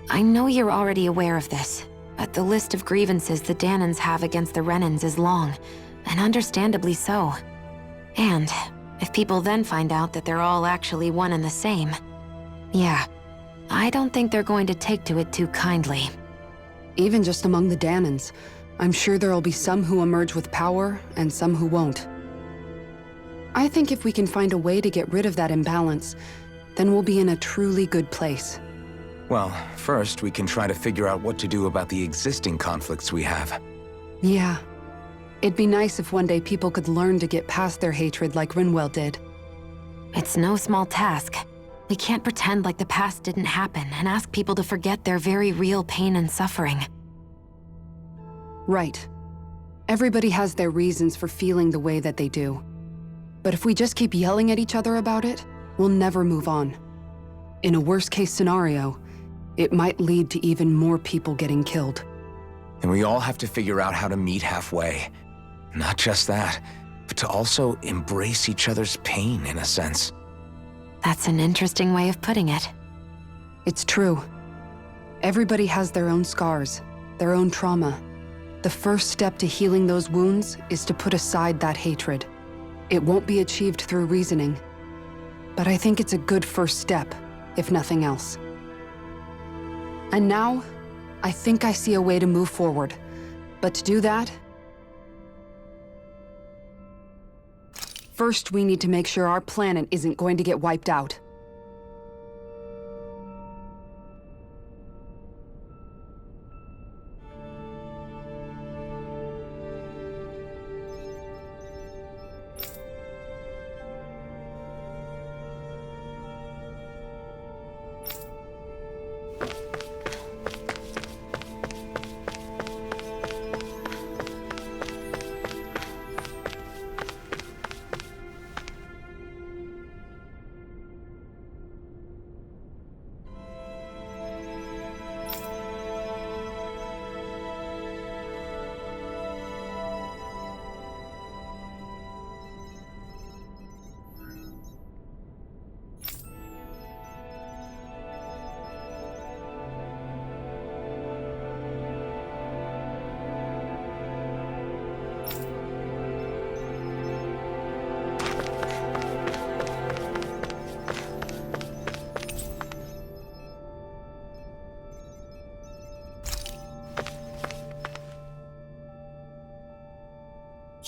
I know you're already aware of this, but the list of grievances the Danans have against the Renans is long, and understandably so. And if people then find out that they're all actually one and the same, yeah, I don't think they're going to take to it too kindly. Even just among the Danans, I'm sure there'll be some who emerge with power and some who won't. I think if we can find a way to get rid of that imbalance, then we'll be in a truly good place. Well, first we can try to figure out what to do about the existing conflicts we have. Yeah. It'd be nice if one day people could learn to get past their hatred like Rinwell did. It's no small task. We can't pretend like the past didn't happen and ask people to forget their very real pain and suffering. Right. Everybody has their reasons for feeling the way that they do. But if we just keep yelling at each other about it, we'll never move on. In a worst-case scenario, it might lead to even more people getting killed. And we all have to figure out how to meet halfway. Not just that, but to also embrace each other's pain, in a sense. That's an interesting way of putting it. It's true. Everybody has their own scars, their own trauma. The first step to healing those wounds is to put aside that hatred. It won't be achieved through reasoning, but I think it's a good first step, if nothing else. And now, I think I see a way to move forward. But to do that, first we need to make sure our planet isn't going to get wiped out.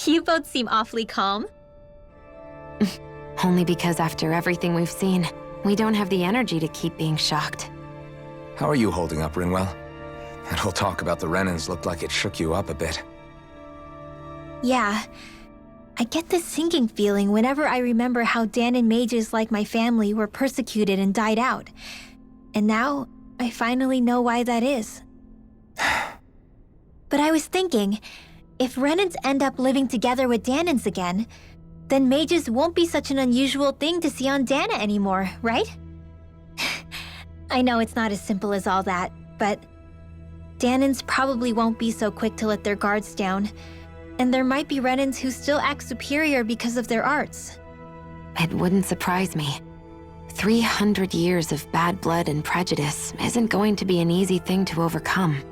You both seem awfully calm. Only because after everything we've seen, we don't have the energy to keep being shocked. How are you holding up, Rinwell? That whole talk about the Renans looked like it shook you up a bit. Yeah. I get this sinking feeling whenever I remember how Danan mages like my family were persecuted and died out. And now, I finally know why that is. But I was thinking, if Renans end up living together with Danans again, then mages won't be such an unusual thing to see on Dana anymore, right? I know it's not as simple as all that, but Danans probably won't be so quick to let their guards down, and there might be Renans who still act superior because of their arts. It wouldn't surprise me. 300 years of bad blood and prejudice isn't going to be an easy thing to overcome.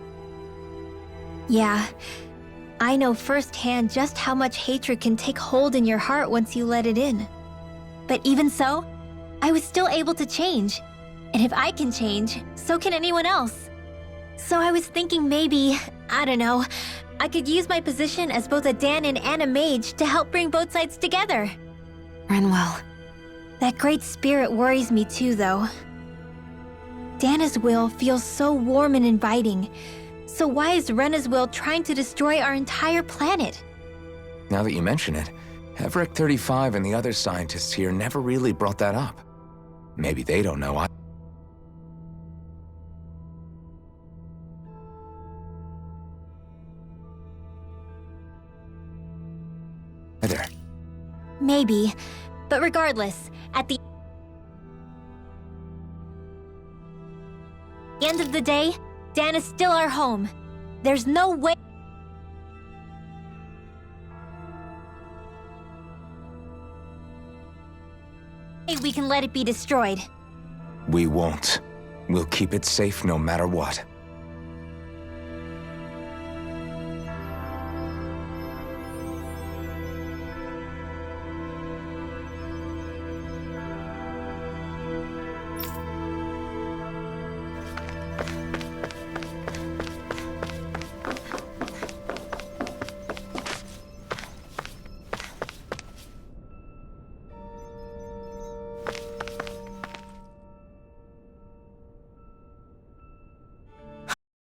Yeah, I know firsthand just how much hatred can take hold in your heart once you let it in. But even so, I was still able to change. And if I can change, so can anyone else. So I was thinking maybe, I don't know, I could use my position as both a Danan and a mage to help bring both sides together. Renwell. That great spirit worries me too, though. Dana's will feels so warm and inviting. So why is Rena's will trying to destroy our entire planet? Now that you mention it, Everett 35 and the other scientists here never really brought that up. Maybe they don't know either. Maybe, but regardless, at the end of the day, Dan is still our home. There's no way we can let it be destroyed. We won't. We'll keep it safe no matter what.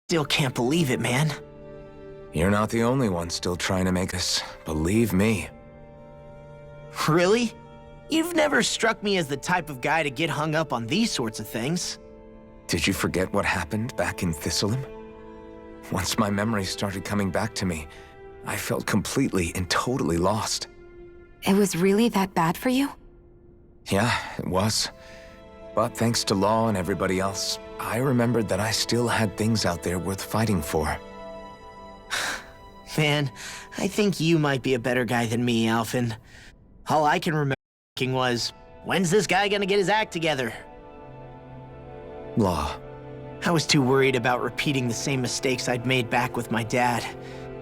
Still can't believe it, man. You're not the only one still trying to make us believe me. Really? You've never struck me as the type of guy to get hung up on these sorts of things. Did you forget what happened back in Thistleum? Once my memories started coming back to me, I felt completely and totally lost. It was really that bad for you? Yeah, it was. But thanks to Law and everybody else, I remembered that I still had things out there worth fighting for. Man, I think you might be a better guy than me, Alphen. All I can remember thinking was, when's this guy gonna get his act together? Law. I was too worried about repeating the same mistakes I'd made back with my dad,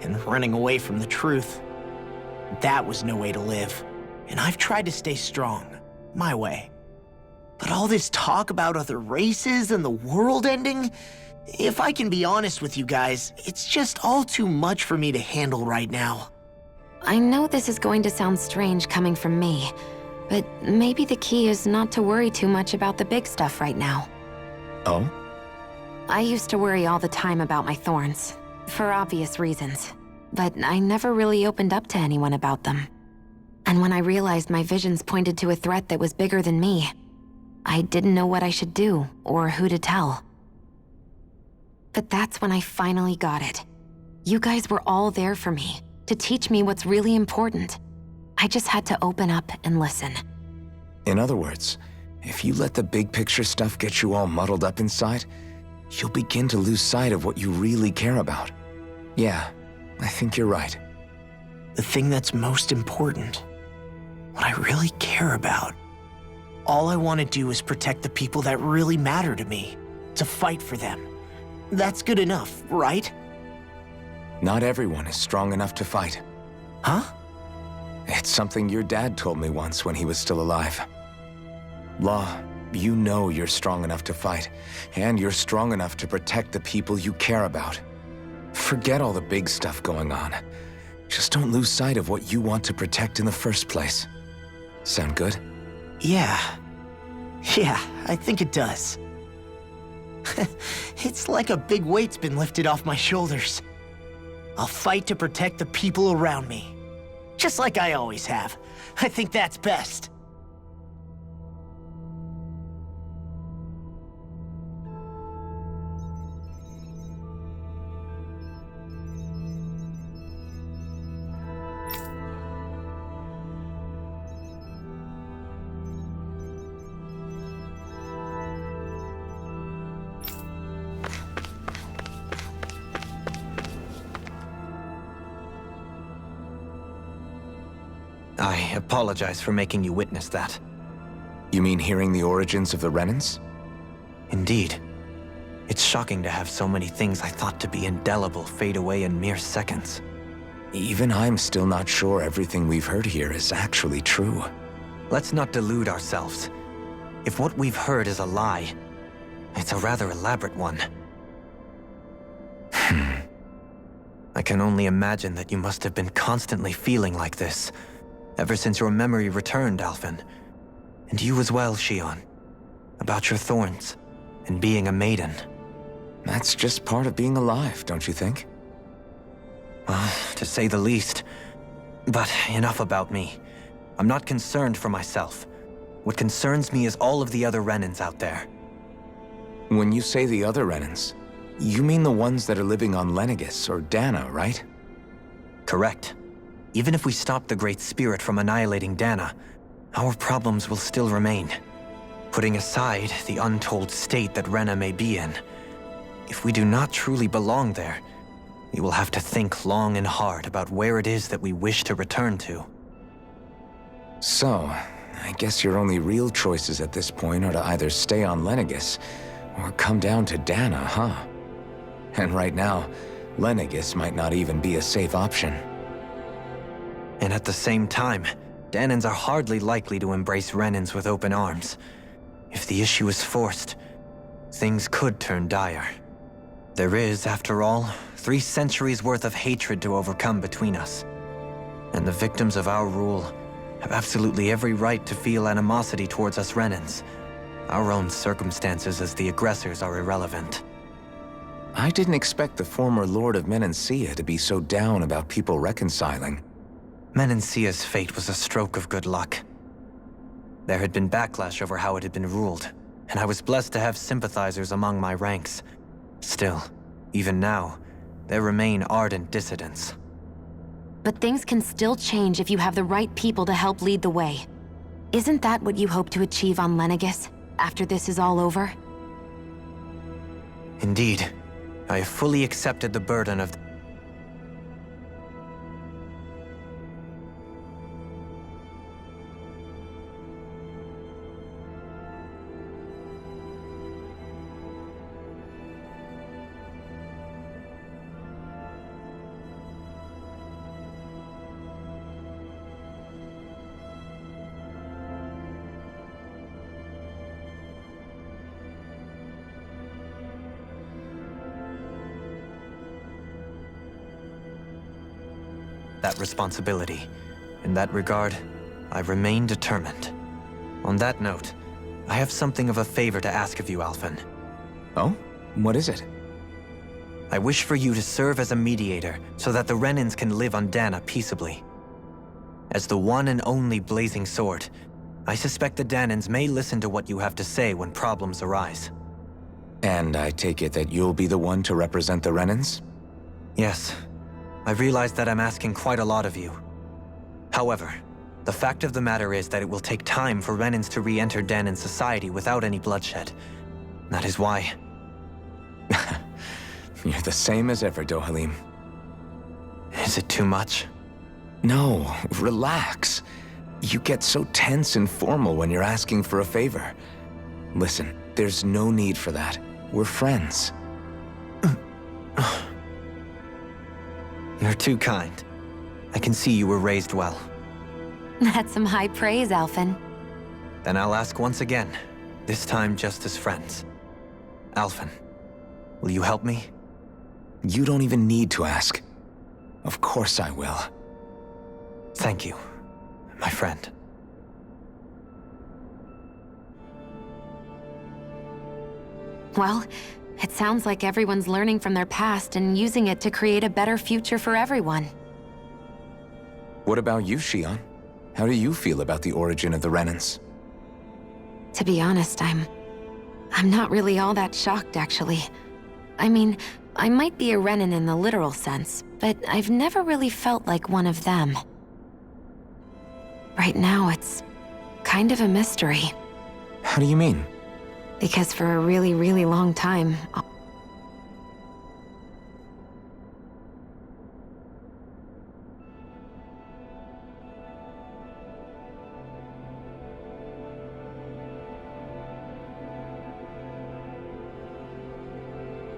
and running away from the truth. That was no way to live, and I've tried to stay strong, my way. But all this talk about other races and the world ending, if I can be honest with you guys, it's just all too much for me to handle right now. I know this is going to sound strange coming from me, but maybe the key is not to worry too much about the big stuff right now. Oh? I used to worry all the time about my thorns, for obvious reasons, but I never really opened up to anyone about them. And when I realized my visions pointed to a threat that was bigger than me, I didn't know what I should do or who to tell. But that's when I finally got it. You guys were all there for me, to teach me what's really important. I just had to open up and listen. In other words, if you let the big picture stuff get you all muddled up inside, you'll begin to lose sight of what you really care about. Yeah, I think you're right. The thing that's most important, what I really care about. All I want to do is protect the people that really matter to me, to fight for them. That's good enough, right? Not everyone is strong enough to fight. Huh? It's something your dad told me once when he was still alive. Law, you know you're strong enough to fight, and you're strong enough to protect the people you care about. Forget all the big stuff going on. Just don't lose sight of what you want to protect in the first place. Sound good? Yeah, I think it does. It's like a big weight's been lifted off my shoulders. I'll fight to protect the people around me. Just like I always have. I think that's best. I apologize for making you witness that. You mean hearing the origins of the Renans? Indeed. It's shocking to have so many things I thought to be indelible fade away in mere seconds. Even I'm still not sure everything we've heard here is actually true. Let's not delude ourselves. If what we've heard is a lie, it's a rather elaborate one. I can only imagine that you must have been constantly feeling like this, ever since your memory returned, Alphen. And you as well, Shion. About your thorns, and being a maiden. That's just part of being alive, don't you think? Well, to say the least. But enough about me. I'm not concerned for myself. What concerns me is all of the other Renans out there. When you say the other Renans, you mean the ones that are living on Lenegis or Dana, right? Correct. Even if we stop the Great Spirit from annihilating Dana, our problems will still remain. Putting aside the untold state that Rena may be in, if we do not truly belong there, we will have to think long and hard about where it is that we wish to return to. So, I guess your only real choices at this point are to either stay on Lenegis or come down to Dana, huh? And right now, Lenegis might not even be a safe option. And at the same time, Danans are hardly likely to embrace Renans with open arms. If the issue is forced, things could turn dire. There is, after all, 3 centuries worth of hatred to overcome between us. And the victims of our rule have absolutely every right to feel animosity towards us Renans. Our own circumstances as the aggressors are irrelevant. I didn't expect the former Lord of Menancia to be so down about people reconciling. Menancia's fate was a stroke of good luck. There had been backlash over how it had been ruled, and I was blessed to have sympathizers among my ranks. Still, even now, there remain ardent dissidents. But things can still change if you have the right people to help lead the way. Isn't that what you hope to achieve on Lenegis, after this is all over? Indeed, I have fully accepted the burden of that responsibility. In that regard, I remain determined. On that note, I have something of a favor to ask of you, Alphen. Oh? What is it? I wish for you to serve as a mediator so that the Renans can live on Dana peaceably. As the one and only Blazing Sword, I suspect the Danans may listen to what you have to say when problems arise. And I take it that you'll be the one to represent the Renans? Yes. I realize that I'm asking quite a lot of you. However, the fact of the matter is that it will take time for Renans to re-enter Danan society without any bloodshed. That is why... You're the same as ever, Dohalim. Is it too much? No, relax. You get so tense and formal when you're asking for a favor. Listen, there's no need for that. We're friends. You're too kind. I can see you were raised well. That's some high praise, Alphen. Then I'll ask once again, this time just as friends. Alphen, will you help me? You don't even need to ask. Of course I will. Thank you, my friend. Well, it sounds like everyone's learning from their past and using it to create a better future for everyone. What about you, Shion? How do you feel about the origin of the Renans? To be honest, I'm not really all that shocked, actually. I mean, I might be a Renan in the literal sense, but I've never really felt like one of them. Right now, it's kind of a mystery. How do you mean? Because for a really, really long time,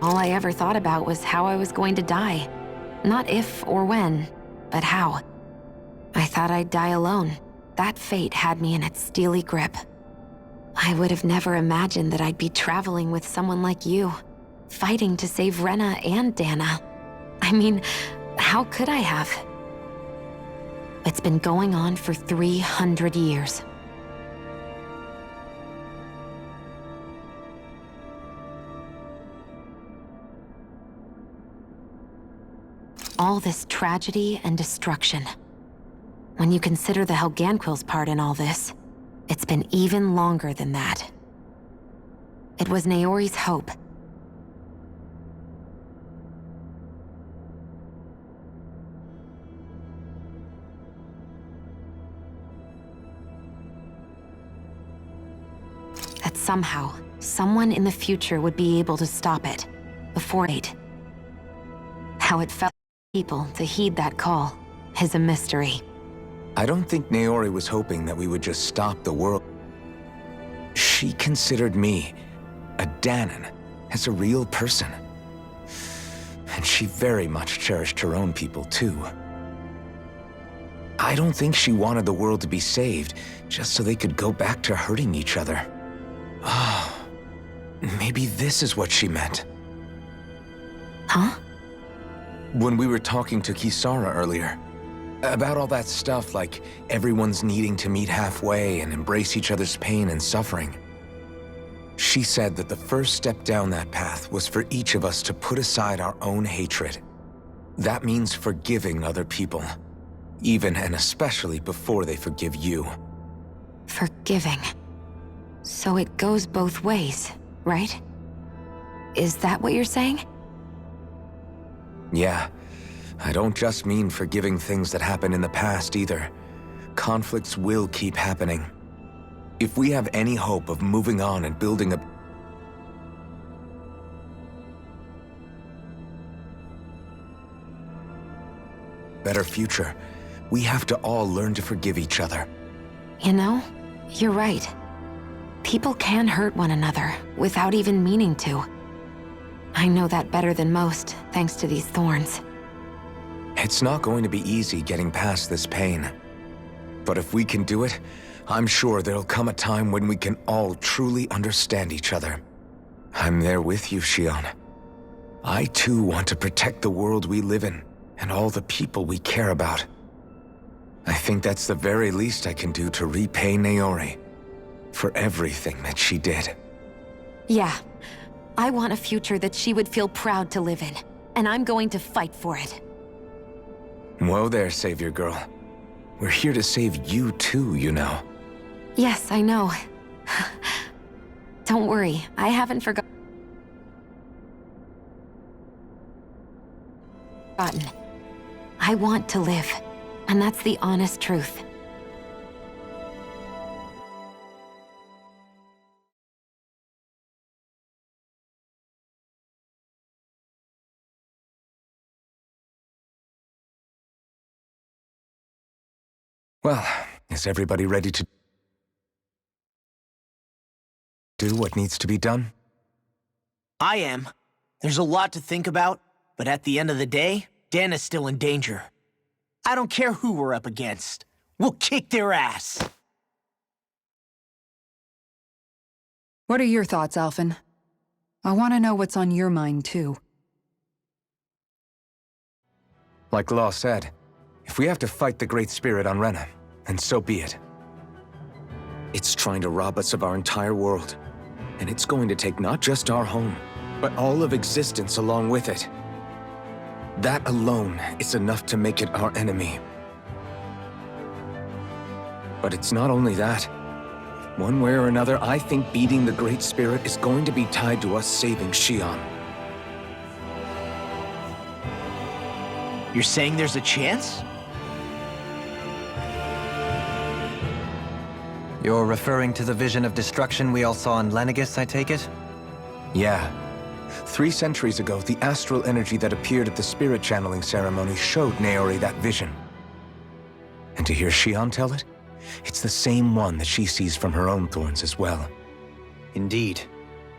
All I ever thought about was how I was going to die. Not if or when, but how. I thought I'd die alone. That fate had me in its steely grip. I would have never imagined that I'd be traveling with someone like you, fighting to save Rena and Dana. I mean, how could I have? It's been going on for 300 years. All this tragedy and destruction. When you consider the Helganquil's part in all this, it's been even longer than that. It was Naori's hope. That somehow, someone in the future would be able to stop it, before it. How it felt for people to heed that call is a mystery. I don't think Naori was hoping that we would just stop the world. She considered me, a Danan, as a real person. And she very much cherished her own people, too. I don't think she wanted the world to be saved, just so they could go back to hurting each other. Oh, maybe this is what she meant. Huh? When we were talking to Kisara earlier, about all that stuff like everyone's needing to meet halfway and embrace each other's pain and suffering. She said that the first step down that path was for each of us to put aside our own hatred. That means forgiving other people, even and especially before they forgive you. Forgiving. So it goes both ways, right? Is that what you're saying? Yeah. I don't just mean forgiving things that happened in the past either. Conflicts will keep happening. If we have any hope of moving on and building a better future, we have to all learn to forgive each other. You know, you're right. People can hurt one another without even meaning to. I know that better than most, thanks to these thorns. It's not going to be easy getting past this pain. But if we can do it, I'm sure there'll come a time when we can all truly understand each other. I'm there with you, Shion. I too want to protect the world we live in, and all the people we care about. I think that's the very least I can do to repay Naori for everything that she did. Yeah. I want a future that she would feel proud to live in, and I'm going to fight for it. Whoa there, Savior Girl. We're here to save you too, you know. Yes, I know. Don't worry, I haven't forgotten. I want to live, and that's the honest truth. Well, is everybody ready to do what needs to be done? I am. There's a lot to think about, but at the end of the day, Dana's still in danger. I don't care who we're up against. We'll kick their ass. What are your thoughts, Alphen? I want to know what's on your mind, too. Like Law said, if we have to fight the Great Spirit on Rena, then so be it. It's trying to rob us of our entire world, and it's going to take not just our home, but all of existence along with it. That alone is enough to make it our enemy. But it's not only that. One way or another, I think beating the Great Spirit is going to be tied to us saving Shion. You're saying there's a chance? You're referring to the vision of destruction we all saw in Lenegis, I take it? Yeah. 3 centuries ago, the astral energy that appeared at the spirit channeling ceremony showed Naori that vision. And to hear Shion tell it, it's the same one that she sees from her own thorns as well. Indeed.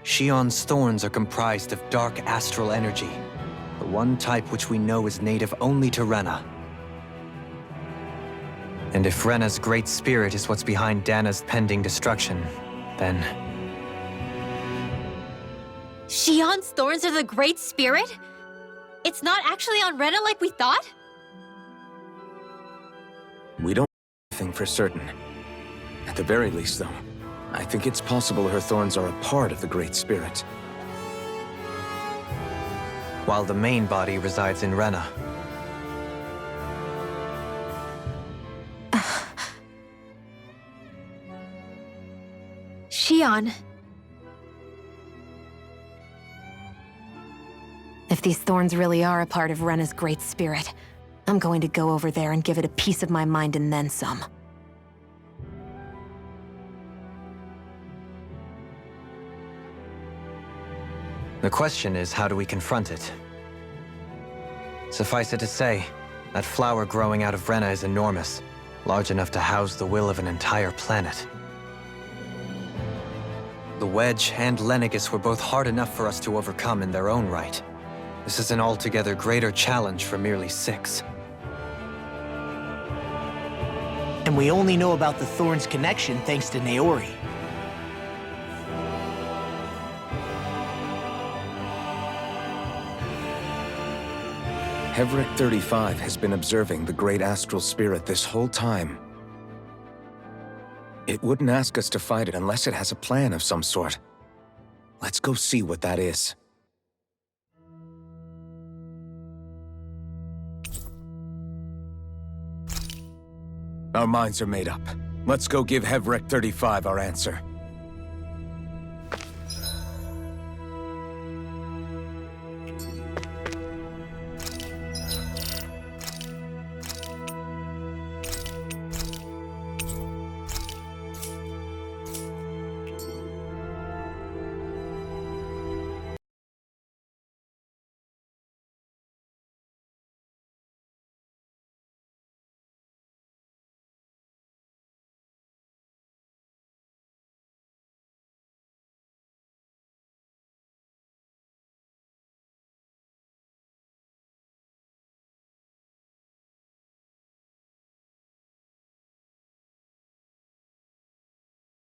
Shion's thorns are comprised of dark astral energy, the one type which we know is native only to Rena. And if Rena's great spirit is what's behind Dana's pending destruction, then... Shion's thorns are the Great Spirit? It's not actually on Rena like we thought? We don't know anything for certain. At the very least, though, I think it's possible her thorns are a part of the Great Spirit. While the main body resides in Rena. Shion. If these thorns really are a part of Rena's great spirit, I'm going to go over there and give it a piece of my mind and then some. The question is, how do we confront it? Suffice it to say, that flower growing out of Rena is enormous, large enough to house the will of an entire planet. The Wedge and Lenegis were both hard enough for us to overcome in their own right. This is an altogether greater challenge for merely 6. And we only know about the Thorns' connection thanks to Naori. Hevric 35 has been observing the Great Astral Spirit this whole time. It wouldn't ask us to fight it unless it has a plan of some sort. Let's go see what that is. Our minds are made up. Let's go give Hevric 35 our answer.